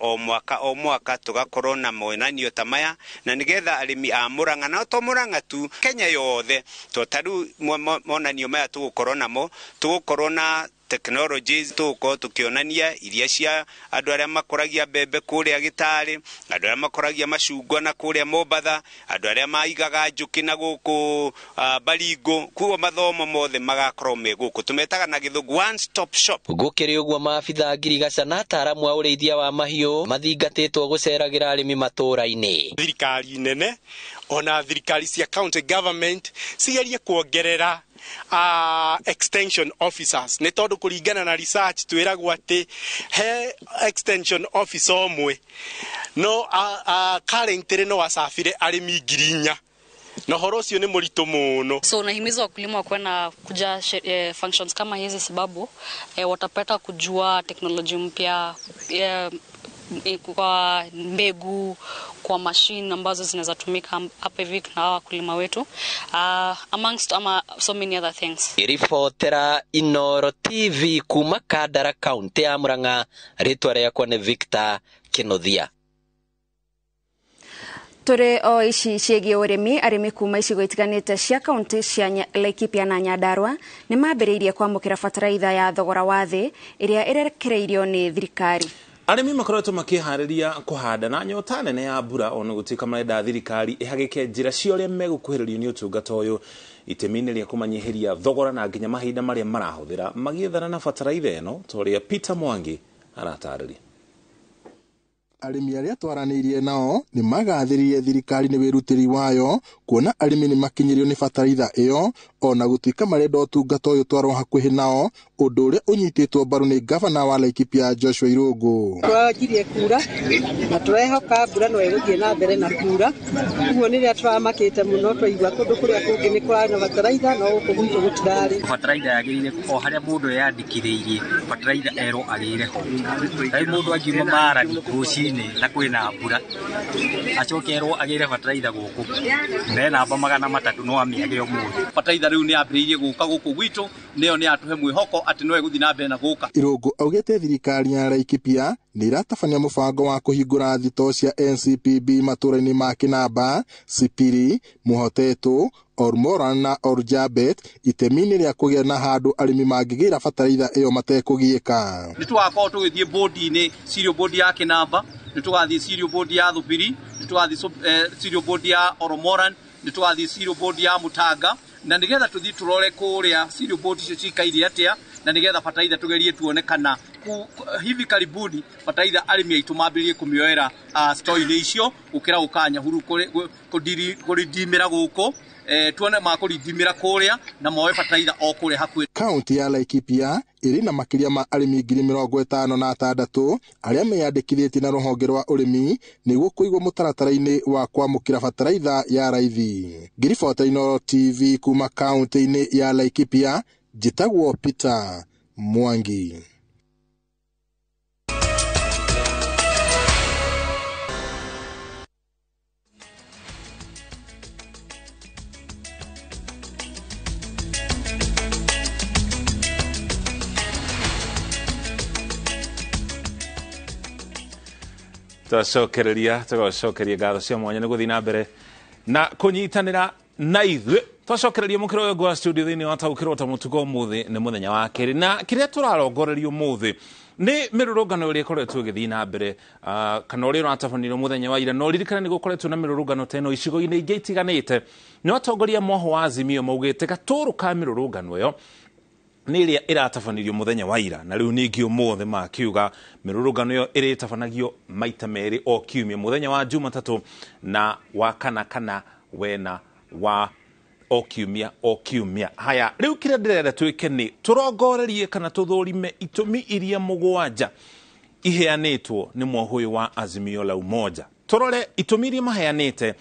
o mwaka tũgakorwo na monanio ta maya, na nĩgetha arĩmi a Murang'a na to Murang'a tu Kenya yothe tarĩu monanio maya tũgũkorwo namo, tũgũkorwo na technologies tuko tukionania iria cia andũ arĩa makoragia mbembe kũrĩa Gĩtarĩ, andũ arĩa makoragia macungwa na kũrĩa Mombatha, andũ arĩa maigaga njũkĩ na gũkũ Baringo, kuo mathomo mothe magakorwo me gũkũ. Tumetaga na Gĩthũngũ one stop shop. Gũkĩrĩ ũguo maabitha ngirigaca na ataaramu a ũrĩithia wa mahiũ mathingatĩtwo gũceragĩra arĩmi matũũra-inĩ. Thirikari nene ona thirikari cia county government cigerie kuongerera extension officers. Nĩ tondũ kũringana na research twĩragwo atĩ he extension officer ũmwe no currently no acabire arĩmi 4,000. Na horo ũcio nĩ mũritũ mũno. So nahimiza wakulima wakuwe na kuja functions kama hizi, sababu watapata kujua teknolojia mpya kwa mbegu, kwa machine ambazo zinaweza tumika hapa hivi na wakulima wetu, amongst so many other things. Iribotera Inoro TV kuma Kandara County ya Murang'a, ritwa rĩakwa nĩ Victor Kĩnuthia. Tũrĩ o ici ciĩgiĩ ũrĩmi, arĩmi kuma icigo itiganĩte cia kaunti cia Laikipia na Nyandarua nĩ mambĩrĩirie kwamũkĩra bataraitha ya thogora wa thĩ ĩrĩa ĩrekereirio nĩ thirikari. arimi makoretwo makihariria kuhanda na nyota nene ya mbura ona gutika marenda thirikari ihagike njira cia uria megukuhiririo ni utungata uyu itemine ria kumanyihiria thogora na nginya mahinda maria marahuthira magithana na fataraitha eno toria Peter Mwangi aratarĩria. Arimi aria twaranirie nao ni magathiririe thirikari ni wirutiri wayo kuona arimi ni makinyirio ni fataraitha iyo ona gutika marenda utungata uyu twarwo hakuhi nao undu uria unyititwo mbaru ni gavana wa Laikipia Joshua Irungu. Twagirie kura na twehoka mbura no iguthie na mbere na kura uguo ni ria twamakite muno twaigua kundu kuria kungi ni kwa na fataraitha no ukugwitwo gutirari fataraitha yagirire o haria mundu yandikiriirie fataraitha ero agire ho ai mundu agiuma mara rucini na kwina mbura acokerwo agire fataraitha guku me namba 300 no amiage omundu fataraitha riu ni ambiriirie guka guku gwitu neo ni atuhe mwihoko ati no eguthi na mbere na guka. Irungu augite thirikari ya Laikipia ni iratabania mubango wa kuhingura thito cia NCPB maturaini ma Kinamba, Sipiri, Muhotetu, Ormoran na Orjabet itemini ria kugia na handu arimi mangigira fataraitha iyo matekugiika. Nitwakorwo tugithie board-ini cereal board ya Kinamba, nitugathie cereal board ya Thupiri, nitugathie cereal board ya Ormoran, nitugathie cereal board ya Mutanga na nigetha tuthi turore kuria cereal board icio cikaire atia na nigetha fataraitha tugerie tuone kana hivi karibuni fataraitha arimi aitu mambirie kumioera store-ini icio ukira ukanya huru kuridimira guku tuone makuridimira kuria na moe fataraitha o kuria hakwi. Kaunti ya Laikipia iri na makiria ma arimi 56,000 aria meyandikithĩtie na ruhonge rwa urimi niguo kuigwo mutaratara-ini wa kwamukira fataraitha ya raithi. Ngiribotaino TV kuma kaunti-ini ya Laikipia, njitagwo Peter Mwangi. Twacokereria ngatho cia mwanya niguthi na mbere na kunyitanira na ithuĩ twacokereria mukiro uyu gwa studio thini wa taukirwo ta mutugo muthi ni muthenya wa keri na kiria turarongorerio muthi ni mirurungano ĩrĩa ĩkoretwo ĩgĩthiĩ na mbere kana ũrĩa ũratabanĩrio muthenya wa ira no ririkana nĩ gũkoretwo na mirurungano teno icigo-inĩ ingĩ itiganĩte no atongoria moho wa Azimio maugĩte gatũrũ ka mirurungano ĩyo nĩ ĩrĩa ĩratabanĩrio muthenya wa ira na rĩu ningĩ ũmũthĩ makiuga mirurungano ĩyo ĩrĩtabanagio maita merĩ o kiumia muthenya wa Jumatatu na wa kana wena wa o kiumia. Haya rĩu kĩrĩa ndĩrenda twĩke nĩ tũrongorerie kana tũthũrime itũmi iria mũgwanja iheanĩtwo nĩ mohũyũ wa Azimio la Umoja. Tũrore itũmi iria maheanĩte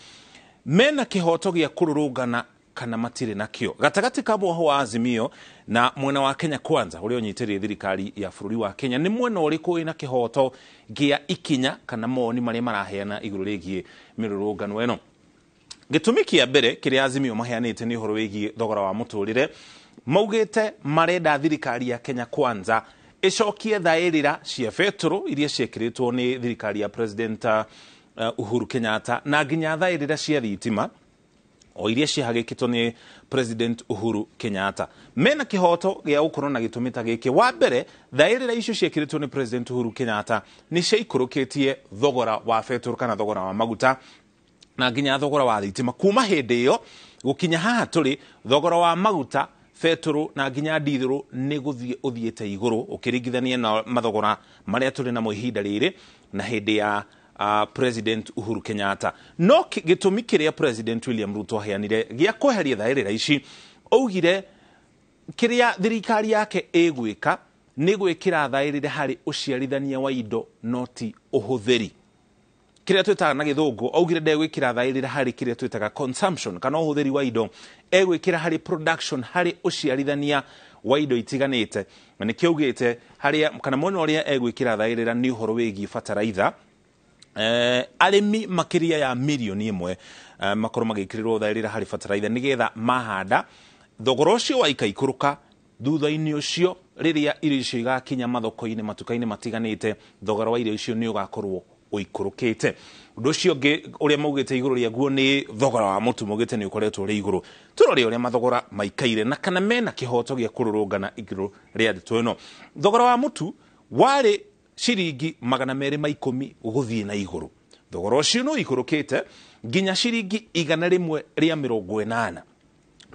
mena kĩhoto gĩa kũrũrũngana kana matirĩ nakĩo gatagatĩ ka mohũ wa Azimio na mwena wa Kenya Kwanza ũrĩa ũnyitĩrĩire thirikari ya bũrũri wa Kenya nĩ mwena ũrĩkũ wĩna kĩhoto gĩa ikinya kana moni marĩa maraheana igũrũ rĩgiĩ mĩrũrũngano ĩno. Gĩtũmi kĩa mbere kĩrĩa Azimio maheanĩte nĩ ũhoro wĩgiĩ thogora wa mũtũrĩre maugĩte marenda thirikari ya Kenya Kwanza ĩcokie thaĩrĩra cia betũrũ iria ciekĩrĩtwo nĩ thirikari ya President Uhuru Kenyatta na nginya thaĩrĩra cia thitima o iria ciahagĩkĩtwo nĩ President Uhuru Kenyatta. Mena kĩhoto gĩa gũkorwo na gĩtũmi ta gĩkĩ. Wa mbere thaĩrĩra icio ciekĩrĩtwo nĩ President Uhuru Kenyatta nĩ ciaikũrũkĩtie thogora wa betũrũ kana thogora wa maguta na nginya thogora wa thitima kuma hĩndĩ ĩyo gũkinya haha tũrĩ thogora wa maguta betũrũ na nginya ndithũrũ nĩ gũthiĩ ũthiĩte igũrũ ũkĩringithania na mathogora marĩa tũrĩ namo ihinda rĩrĩ na hĩndĩ ya President Uhuru Kenyatta. No gĩtũmi kĩrĩa President William Ruto aheanire gĩa kweheria thaĩrĩra ici augire kĩrĩa thirikari yake ĩgwĩka nĩ gwĩkĩra thaĩrĩra harĩ ũciarithania wa indo no ti ũhũthĩri. Kĩrĩa twĩtaga na gĩthũngũ augire ndegwĩkĩra thaĩrĩra harĩ kĩrĩa twĩtaga consumption kana ũhũthĩri wa indo, egwĩkĩra harĩ production harĩ ũciarithania wa indo itiganĩte. Na nĩkĩo augĩte harĩa kana mwena ũrĩa egwĩkĩra thaĩrĩra nĩ ũhoro wĩgiĩ bataraitha. Arĩmi makĩria ya milioni 1 makorwo magĩkĩrĩrwo thaĩrĩra harĩ bataraitha nĩgetha mahanda thogora ũcio wa ikaikũrũka thutha-inĩ ũcio rĩrĩa irio icio igakinya mathoko-inĩ matuka-inĩ matiganĩte thogora wa irio icio nĩ ũgakorwo ũikũrũkĩte. Ũndũ ũcio ũngĩ ũrĩa maugĩte igũrũ rĩaguo nĩ thogora wa mũtu maugĩte nĩ ũkoretwo ũrĩ igũrũ. Tũrore ũrĩa mathogora maikaire na kana mena kĩhoto gĩa kũrũrũngana igũrũ rĩa ndeto ĩno. Thogora wa mũtu warĩ ciringi 210 guthie na iguru. Thogora ucio no ikurukite nginya ciringi 180.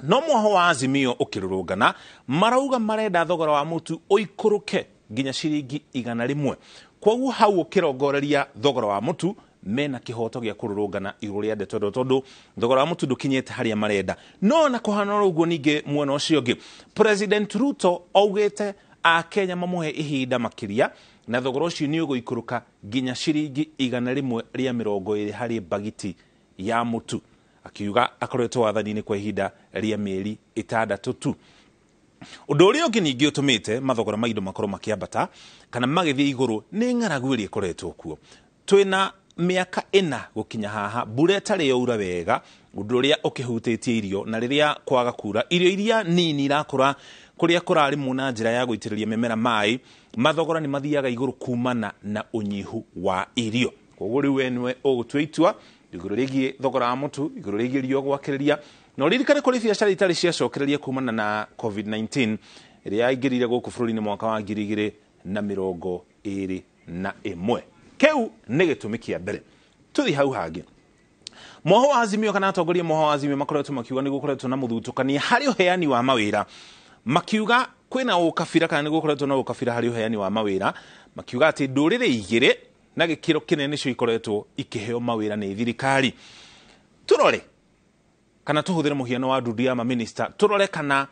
No mwaho wa Azimio ukirurungana marauga marenda thogora wa mutu oikuruke nginya ciringi 100. Koguo hau ukirongoreria thogora wa mutu mena kihoto gya kururungana iguru ria ndeto tondu thogora wa mutu ndukinyete haria marenda. No na kuhana uguo ninge mwena ucio ungi President Ruto augite a Kenya mamuhe ihinda makiria na thogora ucio ni uguikuruka nginya ciringi 120 hari bagiti ya mutu, akiuga akoretwo wathani-ini kwa ihinda ria mieri 6 tu. Undu uria ungi ningi utumite mathogora ma indo makorwo makiambata kana magithie iguru ni ng'aragu iria ikoretwo kuo. Twina miaka 4 gukinya haha mbura itari yaura wega, undu uria ukihutitie irio na riria kwaga kura irio iria nini irakura kuria kurari muna njira ya guitiriria mimera mai, mathogora ni mathiaga iguru kumana na unyihu wa irio. Koguo riu wenwe ugutua itua iguru rigie thogora wa mutu, iguru rigie rio gwakiriria no ririkane kuri biacara itari ciacokereria kumana na COVID-19 iria yaingirire guku bururi-ini mwaka wa 2021. Keu ni gitumi kia mbere. Tuthi hau hangi. Mwaho wa Azimio kana atongoria mwaho wa Azimio makoretwo makiuga ni gukoretwo na muthutukania hari uheani wa mawira. Makiuga kwina ukabira kana ni gukoretwo na ukabira hari uheani wa mawira. Makiuga ati ndurire igire na gikiro kinene cio ikoretwo ikiheo mawira ni thirikari. Turore kana tuhuthire muhiano wa ndudu ya minister, turore kana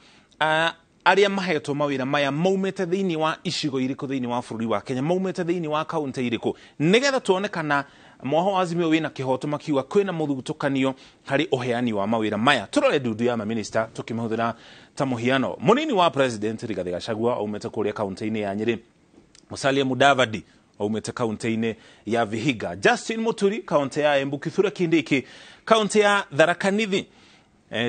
aria mahetwo mawira maya maumete thiini wa icigo iriku thiini wa bururi wa Kenya, maumete thiini wa kaunti iriku, nigetha tuone kana mwaho wa Azimio wina kihoto makiuga kwina muthutukanio hari uheani wa mawira maya. Turore ndudu ya minister tukimhuthira ta muhiano. Munini wa president Rigathi Gachagua aumete kuria kaunti-ini ya Nyeri, Musalia Mudavadi aumete kaunti-ini ya Vihiga, Justin Muturi kaunti ya Embu, Kithure Kindiki kaunti ya Tharaka Nithi,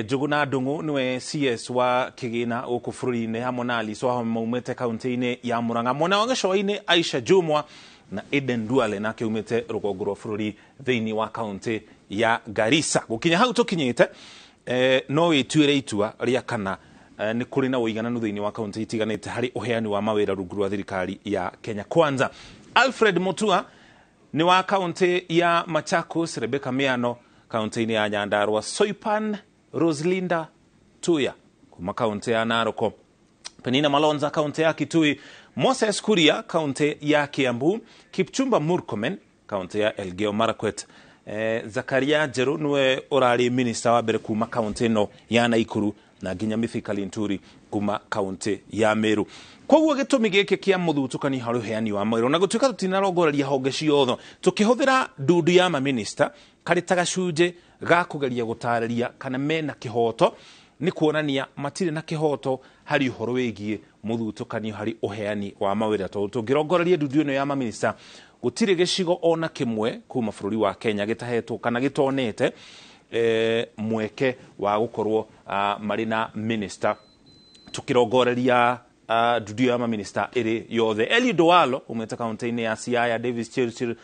Njuguna Ndung'u niwe CS wa Kigina guku bururi-ini hamwe na Alice Wahome maumete kaunti-ini ya Murang'a. Mwena wa Gicua-ini Aisha Jumwa na Eden Duale nake umete rugongo rwa bururi thiini wa kaunti ya Garissa. Gukinya hau tukinyite no wituire itua ria kana ni kuri na uigananu thiini wa kaunti itiganite hari uheani wa mawira rungu rwa thirikari ya Kenya Kwanza. Alfred Mutua ni wa kaunti ya Machakos, Rebecca Miano kaunti-ini ya Nyandarua, Soipan Roslinda Tuya kuma kaunti ya Naroko, Penina Malonza kaunti ya Kitui, Moses Kuria kaunti ya Kiambu, Kipchumba Murkomen kaunti ya Elgeyo Marakwet, Zakaria Jeru niwe urari minister wa mbere kuma kaunti no ya Naikuru, na nginya Mithika Linturi kuma kaunti ya Meru. Koguo gitumi giki kia muthutukani hari uheani wa mawira na gutuika tutinarongoreria honge ciothe tukihuthira ndudu ya minister kari ta gacunje ga kugeria gutariria kana mena kihoto ni kuonania matire na kihoto hari uhoro wigie muthutukani hari uheani wa mawira. Tungirongoreria ndudu ino ya minister gutire gicigo ona kimwe kuma bururi wa Kenya gitahetwo kana gitonete mweke wa gukorwo marina minister. Tukirongoreria ndudu ya minister iri yothe, Eli Doalo umete kaunti-ini ya Siaya, Davis Chirchir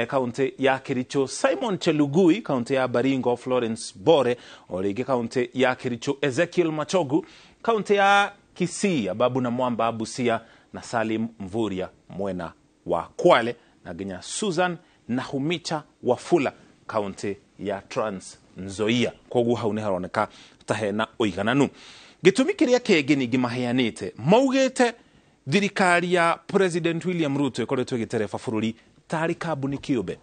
kaunti ya Kericho, Simon Chelugui kaunti ya Baringo, Florence Bore origi kaunti ya Kericho, Ezekiel Machogu kaunti ya Kisii, Babu na Mwamba Busia, na Salim Mvuria mwena wa Kwale, na ginya Susan Nahumicha Wafula kaunti ya Trans Nzoia. Koguo hau ni haroneka tahena uigananu. Gitumi kiria kenge ningi maheanite maugite thirikari ya President William Ruto ikoretwo igitereba bururi tari kambuni kiumbe.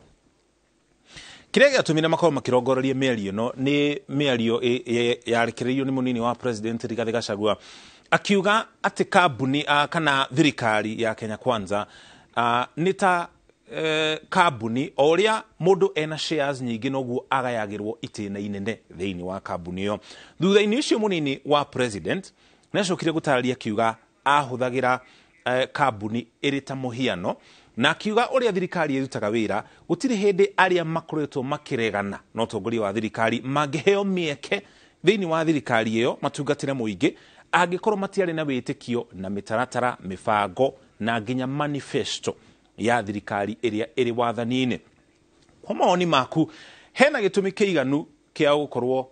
Kiria giatumire makorwo makirongoreria miario no ni miario yarekereirio ni munini wa President Rigathi Gachagua, akiuga ati kambuni kana thirikari ya Kenya Kwanza ni ta kambuni oria mundu ena shares nyingi noguo agayagirwo itina inene thiini wa kambuni yo. Thutha-ini ucio munini wa president nacokire gutararia kiuga ahuthagira kambuni iri ta muhiano, na kiuga uria thirikari irutaga wira gutiri hindi aria makoretwo makiregana no tongoria wa thirikari mangiheo mieke thiini wa thirikari iyo matungatire muingi angikorwo matiari na witikio na mitaratara, mibango na nginya manifesto ya thirikari iria iri wathani-ini. Kwa maoni maku hena gitumi kiiganu kia gukorwo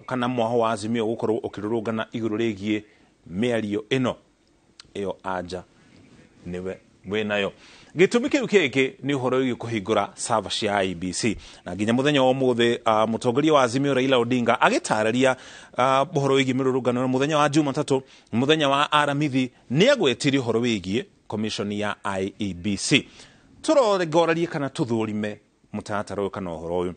kana mwaho wa Azimio gukorwo ukirurungana iguru rigie miario ino iyo anja niwe mwinayo gitumi kiu kiki ni uhoro wigi kuhingura server cia IEBC na nginya muthenya wa muthi mutongoria wa Azimio Raila Odinga agitararia uhoro wigi mirurungano na muthenya wa Jumatatu muthenya wa Aramithi ni agwetirie uhoro wigi commission ya IEBC turoregorarie kana tuthurime mutataro kana uhoro uyu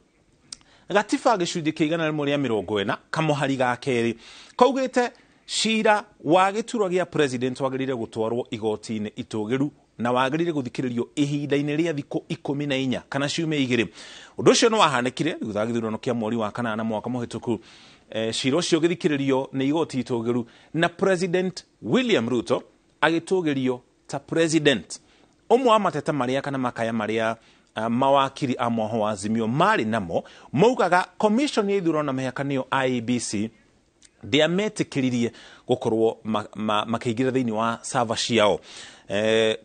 gatiba gicunjĩ kĩa 140 kamuhari ga keri kaugite cira wa gĩturwa gĩa president wagĩrĩire gũtwarwo igoti-inĩ itũgĩru na wagĩrĩire gũthikĩrĩrio ihinda-inĩ rĩa thikũ 14 kana ciumia 2 ũndũ ũcio nĩ wahanĩkire thutha wa gĩthurano kĩa mweri wa kanana mwaka mũhĩtũku cira ũcio ũgĩthikĩrĩrio nĩ igoti itũgĩru na president William Ruto agĩtũgĩrio ta president ũmwe wa mateta marĩa kana makaya marĩa mawakiri a mwoho wa Azimio mari namo maugaga commission ya ithurano na mĩhaka IEBC ndiametĩkĩririe gũkorwo makĩingĩra thĩinĩ wa server ciao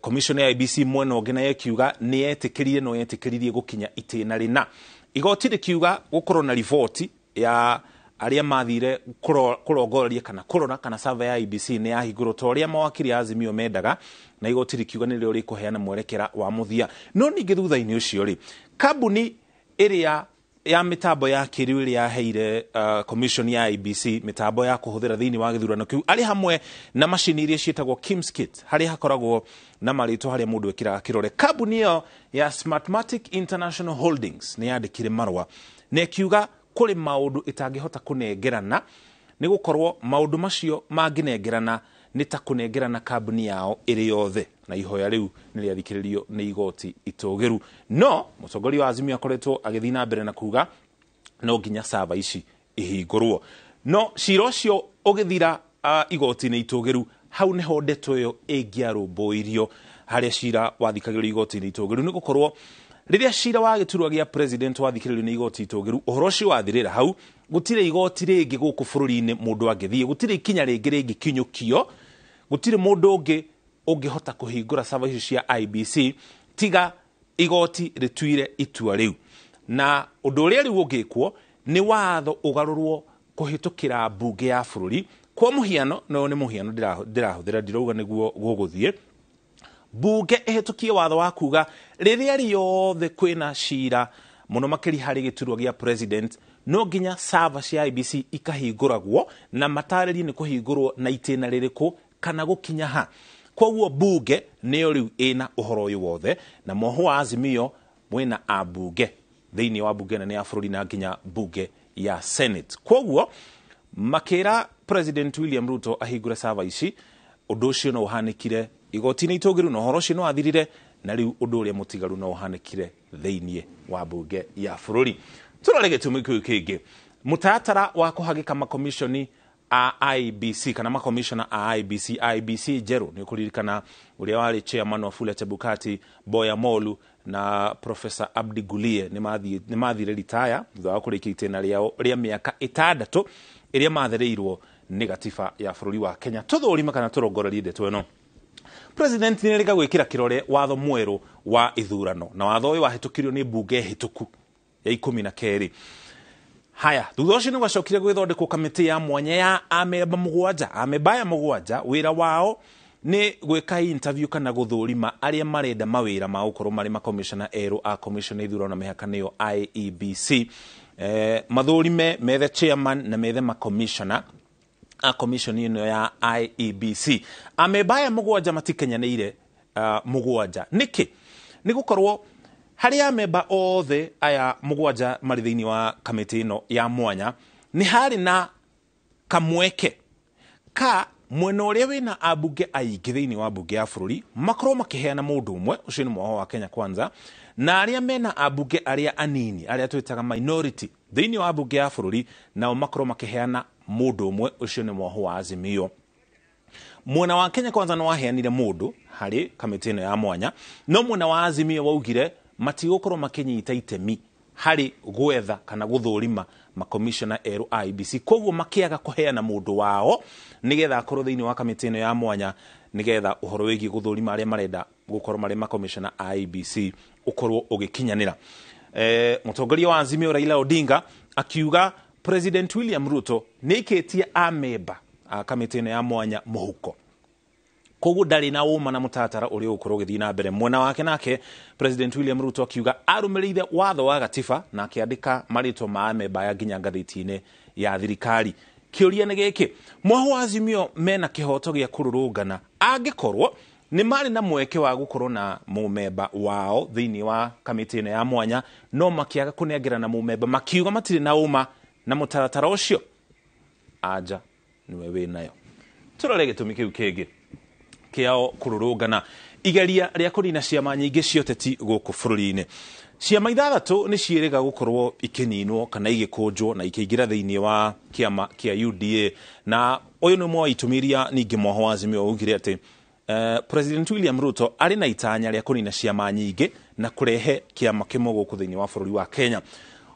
commission ya IEBC mwena ũngĩ nayo kiuga nĩ etĩkĩrire no yetĩkĩririe gũkinya itĩna rĩna igoti rĩkiuga gũkorwo na riboti ya arĩa mathire kũrongoreria kana kũrora kana server ya IEBC nĩ yahingũrwo ta ũrĩa mawakiri a Azimio mendaga na igoti rĩkiuga nĩrĩo rĩkũheana mwerekera wa mũthia no ningĩ thutha-inĩ ũcio rĩ kambuni ĩrĩa ya mitambo ya kĩrĩu ĩrĩa yaheire commission ya IEBC mitambo ya kũhũthĩra thĩinĩ wa gĩthurano kĩu arĩ hamwe na macini iria ciĩtagwo Kimskit harĩa hakoragwo na marĩtwa harĩa mũndũ ekĩraga kĩrore kambuni ĩyo ya Smartmatic International Holdings nĩ yandĩkire marũa na ĩkiuga kũrĩ maũndũ ĩtangĩhota kũnengerana nĩ gũkorwo maũndũ macio mangĩnengerana nĩ ta kũnengerana kambuni yao ĩrĩ yothe na ihoya rĩu nĩ rĩathikĩrĩrio nĩ igoti itũgĩru no mũtongoria wa Azimio akoretwo agĩthiĩ na mbere na kuga no nginya server ici ihingũrwo no cira ũcio ũgĩthira igoti-inĩ itũgĩru hau nĩho ndeto ĩyo ĩngĩarũmbũirio harĩa cira wathikagĩrĩrio igoti-inĩ itũgĩru nĩ gũkorwo rĩrĩa cira wa gĩturwa gĩa president wathikĩrĩrio nĩ igoti itũgĩru ũhoro ũcio wathirĩra hau gũtirĩ igoti rĩngĩ gũkũ bũrũri-inĩ mũndũ angĩthiĩ gũtirĩ ikinya rĩngĩ rĩngĩkinyũkio gũtirĩ mũndũ ũngĩ ũngĩhota kũhingũra server icio cia IEBC tiga igoti rĩtuire itua rĩu na ũndũ ũrĩa rĩu ũngĩkwo nĩ watho ũgarũrwo kũhĩtũkĩra mbunge ya bũrũri kwa mũhiano no nĩ mũhiano ndĩrahũthĩra ndirauga nĩguo gũgũthiĩ mbunge ĩhĩtũkie watho wa kuga rĩrĩa rĩothe kwĩna cira mũno makĩria harĩ gĩturwa gĩa president no nginya server cia IEBC ikahingũragwo na matarĩrie nĩ kũhingũrwo na itĩna rĩrĩkũ kana gũkinya ha koguo mbunge nĩyo rĩu ĩna ũhoro ũyũ wothe na mwoho wa Azimio mwena a mbunge thĩinĩ wa mbunge nene ya bũrũri na nginya mbunge ya Senate koguo makĩra president William Ruto ahingũre server ici ũndũ ũcio no ũhanĩkire igoti-inĩ itũgĩru na ũhoro ũcio no wathirire na rĩu ũndũ ũrĩa mũtigaru no ũhanĩkire thĩinĩ wa mbunge ya bũrũri tũrore gĩtũmi kĩu kĩngĩ mũtaratara wa kũhagĩka makomishoni a IEBC kana makomishona a IEBC njerũ nĩ ũkũririkana ũrĩa warĩ chairman wa Wafula Chebukati Boya Molu na Professor Abdi Gulie nĩ mathire retire thutha wa kũrĩkia itĩna rĩao rĩa mĩaka 6 ĩrĩa mathereirwo nĩ gatiba ya bũrũri wa Kenya tũthũrima kana tũrongorerie ndeto ĩno president nĩ rĩga gwĩkĩra kĩrore watho mwerũ wa ithurano na watho ũyũ wahĩtũkirio nĩ mbunge hĩtũku ya 12 haya thutha ũcio nĩ gwacokire gwĩthondekwo kamĩtĩ ya mwanya ya amemba mũgwanja wĩra wao nĩ gwĩka interview kana gũthũrima arĩa marenda mawĩra ma gũkorwo marĩ makomishona erũ a commission ya ithurano na mĩhaka nĩyo IEBC mathũrime methe chairman na methe makomishona a commission ĩno ya IEBC amemba aya mũgwanja matikenyanĩire mũgwanja nĩkĩ nĩ gũkorwo harĩa amemba othe aya mũgwanja marĩ thĩinĩ wa kamĩtĩ ĩno ya mwanya nĩ harĩ na kamweke ka mwena ũrĩa wĩna ambunge aingĩ thĩinĩ wa mbunge ya bũrũri makorwo makĩheana mũndũ ũmwe ũcio nĩ mwoho wa Kenya Kwanza na arĩa mena ambunge arĩa anini arĩa twĩtaga minority thĩinĩ wa mbunge ya bũrũri nao makorwo makĩheana mũndũ ũmwe ũcio nĩ mwoho wa Azimio mwena wa Kenya Kwanza no waheanire mũndũ harĩ kamĩtĩ ĩno ya mwanya no mwena wa Azimio waugire matigũkorwo makĩnyita itemi harĩ gwetha kana gũthũrima makomishona erũ a IEBC koguo makĩaga kũheana mũndũ wao nĩgetha akorwo thĩinĩ wa kamĩtĩ ĩno ya mwanya nĩgetha ũhoro wĩgiĩ gũthũrima arĩa marenda gũkorwo marĩ makomishona a IEBC ũkorwo ũgĩkinyanĩra mũtongoria wa Azimio Raila Odinga akiuga President William Ruto nĩikĩtie amemba a kamĩtĩ ĩno ya mwanya mũhuko koguo ndari na uma na mutatara uri ukorwo githii na mbere. Mwena wake nake President William Ruto akiuga arumirire watho wa gatiba na akiandika maritwa ma memba ya nginya ngathiti-ini ya thirikari. Kiuria ni giki, mwaho wa Azimio mena kihoto gia kururungana angikorwo ni mari na mweke wa gukorwo na mumemba wao thiini wa kamiti-ini ya mwanya, no makiaga kunengerana na mumemba, makiuga matiri na uma na mutaratara ucio. Aja niwe winayo. Turore gitumi kiu kingi kiao kururungana igeria ria kurina ciama nyingi cia uteti guku bururi-ini. Ciama ithathatu ni ciiriga gukorwo ikininwo kana igikunjwo na ikiingira thiini wa kiama kia UDA, na uyu ni mwa itumiria ningi mwaho wa Azimio ugire ati President William Ruto ari na itanya ria kunina ciama nyingi na kurehe kiama kimwe guku thiini wa bururi wa Kenya.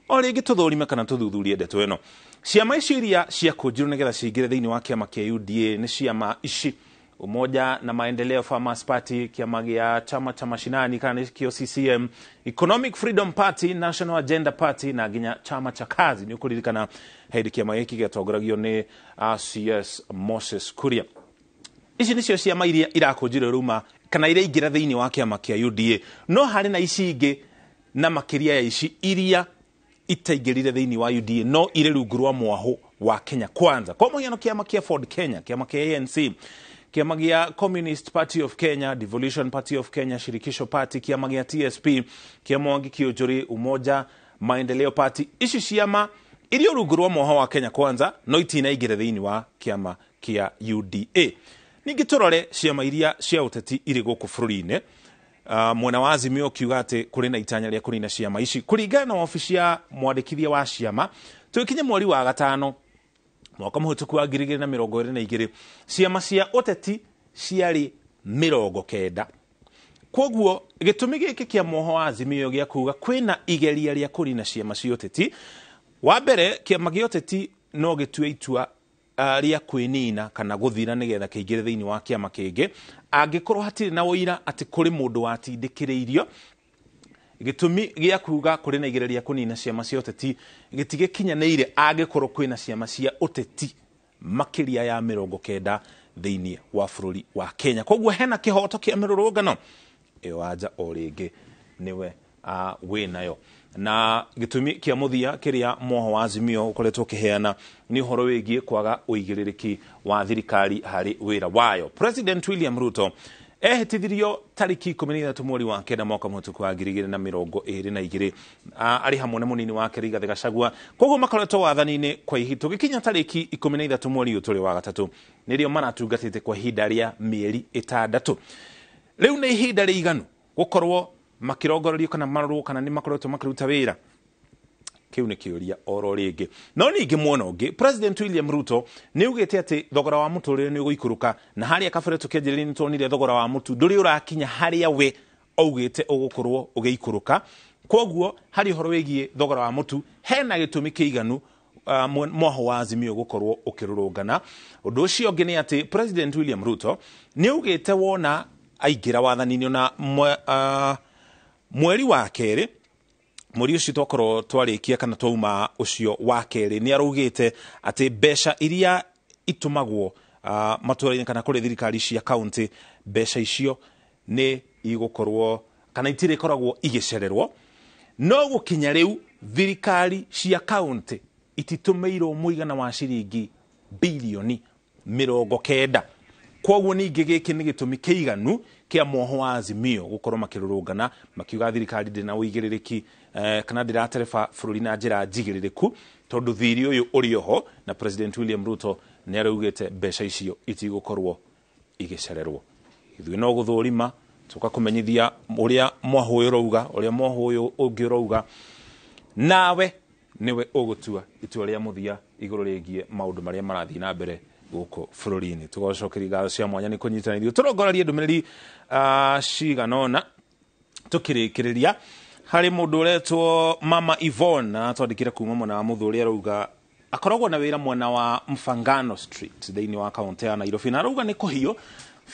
Ori gituthurime kana tuthuthurie ndeto ino. Ciama ici iria cia kunjirwo nigetha ciingire thiini wa kiama kia UDA ni ciama ici: Umoja na Maendeleo Farmers Party, kiama gia chama cha mashinani kana kio CCM, Economic Freedom Party, National Agenda Party na ginya chama cha kazi. Ni ukuririkana head kiama hiki giatongoragio ni CS Moses Kuria. Ici nicio ciama iria irakunjirwo ruma kana iria ingira thiini wa kiama kia UDA, no hari na ici ingi na makiria ya ici iria itaingirire thiini wa UDA no ire rungu rwa mwaho wa Kenya Kwanza. Kwa muhiano kiama kia Ford Kenya, kiama kia ANC, kiama gia Communist Party of Kenya, Devolution Party of Kenya, Shirikisho Party, kiama gia TSP, kiama wangi kiojuri Umoja Maendeleo Party. Ici ciama irio rungu rwa mwaho wa Kenya Kwanza no itinaingire thiini wa kiama kia UDA. Ningi turore ciama iria cia uteti iri guku bururi-ini. Mwena wa Azimio kiuga ati kuri na itanya ria kunina ciama ici kuringana na ofisi ya mwandikithia wa ciama. Tukinya mweri wa gatano mwaka muhituku wa 2022 ciama cia uteti ciari 90. Koguo gitumi giki kia mwaho wa Azimio gia kuga kwina igeria ria kunina ciama cia uteti. Wa mbere kiama gia uteti no gitue itua ria kwinina kana guthira nigetha kiingire thiini wa kiama kingi angikorwo hatiri na uira ati kuri mundu watindikiriirio. Gitumi gia kuga kuri na igereria kunina ciama cia uteti gitigikinyanire angikorwo kwina ciama cia uteti makiria ya 90 thiini wa bururi wa Kenya. Koguo hena kihoto kia mirurungano iyo aja o ringi niwe winayo. Na gitumi kia muthia kiria mwaho wa Azimio ukoretwo kiheana ni uhoro wigie kwaga uigiririki wa thirikari hari wira wayo. President William Ruto ehitithirio tariki 13 mweri wa kenda mwaka muhituku wa 2022 ari hamwe na munini wake Rigathi Gachagua. Koguo makoretwo wathani-ini kwa ihinda gikinya tariki 13 mweri uturi wa gatatu nirio maratungatite kwa ihinda ria mieri 6. Riu ni ihinda riiganu gukorwo makirongorerio kana marorwo kana ni makoretwo makiruta wira. Kiu ni kiuria oro ringi. No ningi mwona ungi President William Ruto ni ugite ati thogora wa muturire ni uguikuruka na haria kabere tukianjirira ni tonire thogora wa mutu nduri urakinya haria we augite ugukorwo ugiikuruka. Koguo hari horo wigie thogora wa mutu hena gitumi kiiganu mwaho wa Azimio gukorwo ukirurungana. Undu ucio ungi ni ati President William Ruto ni ugite wona aingira wathani-ini na mweri wa keri mweri ucio twakorwo twarikia kana twauma ucio wa keri ni arugite ati besha iria itumagwo matura-ini kana kuri thirikari cia county besha icio ni igukorwo kana itire koragwo igicererwo. No gukinya riu thirikari cia county ititumeirwo muigana wa ciringi bilioni 90. Koguo ningi giki ni gitumi kiiganu kia mwaho wa Azimio gukorwo makirurungana makiuga thirikari ndina uigiririki kana ndiratereba bururi na njira njigiririku tondu thiri uyu uri oho na President William Ruto ni araugite besha icio itigukorwo igicererwo. Ithuĩ no guthurima tuka kumenyithia uria mwaho uyu rauga uria mwaho uyu ungirauga nawe niwe ugutua itua ria muthia iguru rigie maundu maria marathii na mbere guko bururi-ini. Tugocokeria ngatho cia mwanya ni kunyitanithio turongorarie ndumiriri ciganona tukirikiriria hari mundu uretwo Mama Yvonne atwandikira kuma mwena wa muthuri arauga akoragwo na wira mwena wa Mfangano Street thiini wa kaunti ya Nairobi na arauga ni kuhio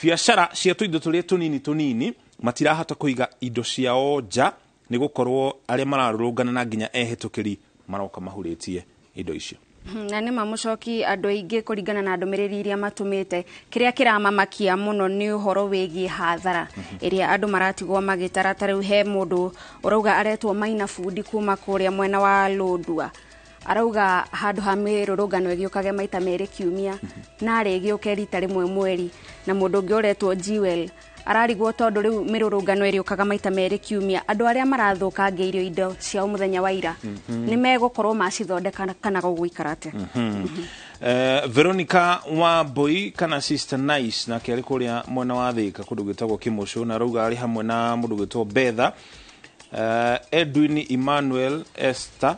biashara cia tuindo turia tunini matirahota kuiga indo ciao nja ni gukorwo aria mararurungana na nginya ehitukiri maroka mahuritie indo icio. na nä mamucoki andå aingä kũringana na ndũmĩrĩri iria matũmĩte kĩrĩa kĩramamakia mũno nĩ ũhoro wĩgiĩ hathara ĩrĩa andũ maratigwo magĩtara. Ta rĩu he mũndũ ũrauga aretwo Maina Fundi kuma kũrĩa mwena wa Lodwar, arauga handũ ha mĩrũrũngano ĩgĩũkage maita merĩ kiumia na rĩgĩũke rita rĩmwe mweri. Na mũndũ ũngĩ ũretwo Jewel ararigwo tondũ rĩu mĩrũrũngano ĩrĩũkaga maita merĩ kiumia, andũ arĩa marathũkangia indo cia mũthenya wa ira nĩ megũkorwo macithondeka kana gũgũikara atĩa? Veronica Wambui kana Sister Nice na kĩarĩ kũrĩa mwena wa Thika kũndũ gwĩtagwo Kĩmũcũ, na rauga arĩ hamwe na mũndũ gwĩtwo Betha, Edwin Emmanuel, Esther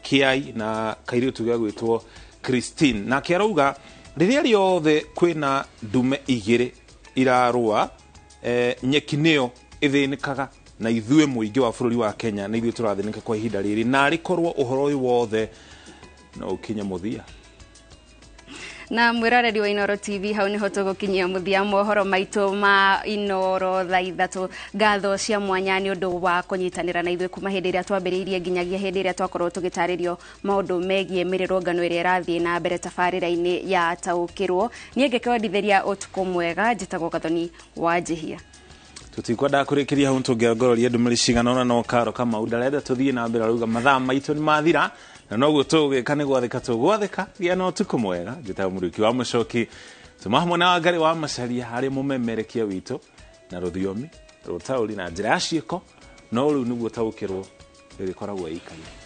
Kiai na kairĩtu gĩa gwĩtwo Christine. Na kĩarauga rĩrĩa rĩothe kwĩna ndume igĩrĩ irarũa, nyeki nĩyo ĩthĩnĩkaga na ithuĩ mũingĩ wa bũrũri wa Kenya na ithuĩ tũrathĩnĩka kwa ihinda rĩrĩ, na rĩkorwo ũhoro ũyũ wothe no ũkinye mũthia. Na mwĩroreri wa Inoro TV, hau nĩho tũgũkinyia mũthia mohoro maitũ ma Inoro thaa ithatũ. Ngatho cia mwanya nĩ ũndũ wa kũnyitanĩra na ithuĩ kuma hĩndĩ ĩrĩa twambĩrĩirie nginyagia hĩndĩ ĩrĩa twakorwo tũgĩtarĩrio maũndũ megiĩ mĩrũrũngano ĩrĩa ĩrathiĩ na mbere tabarĩra-inĩ ya Taũkĩrwo. Niĩ ngĩkwendithĩria ũtukũ mwega, njĩtagwo Gathoni wa Njihia. Tutikwenda kũrĩkĩria hau tũngĩongororia ndũmĩrĩri cigana ũna no Karo Kamau ndarenda tũthiĩ na mbere, arauga mathaa maitũ nĩ mathira na noguo tũgĩka nĩ gwathĩka tũgwathĩka. Gĩa na ũtukũ mwega, njĩtagwo Mũrĩki wa Mũcoki, tuma hamwe na Wangari wa Macharia harĩ mũmemerekia witũ na rũthiomi rũtaũri na njĩra ya ciĩko, no rĩu nĩguo Taũkĩrwo rĩrĩkoragwo ĩikaire.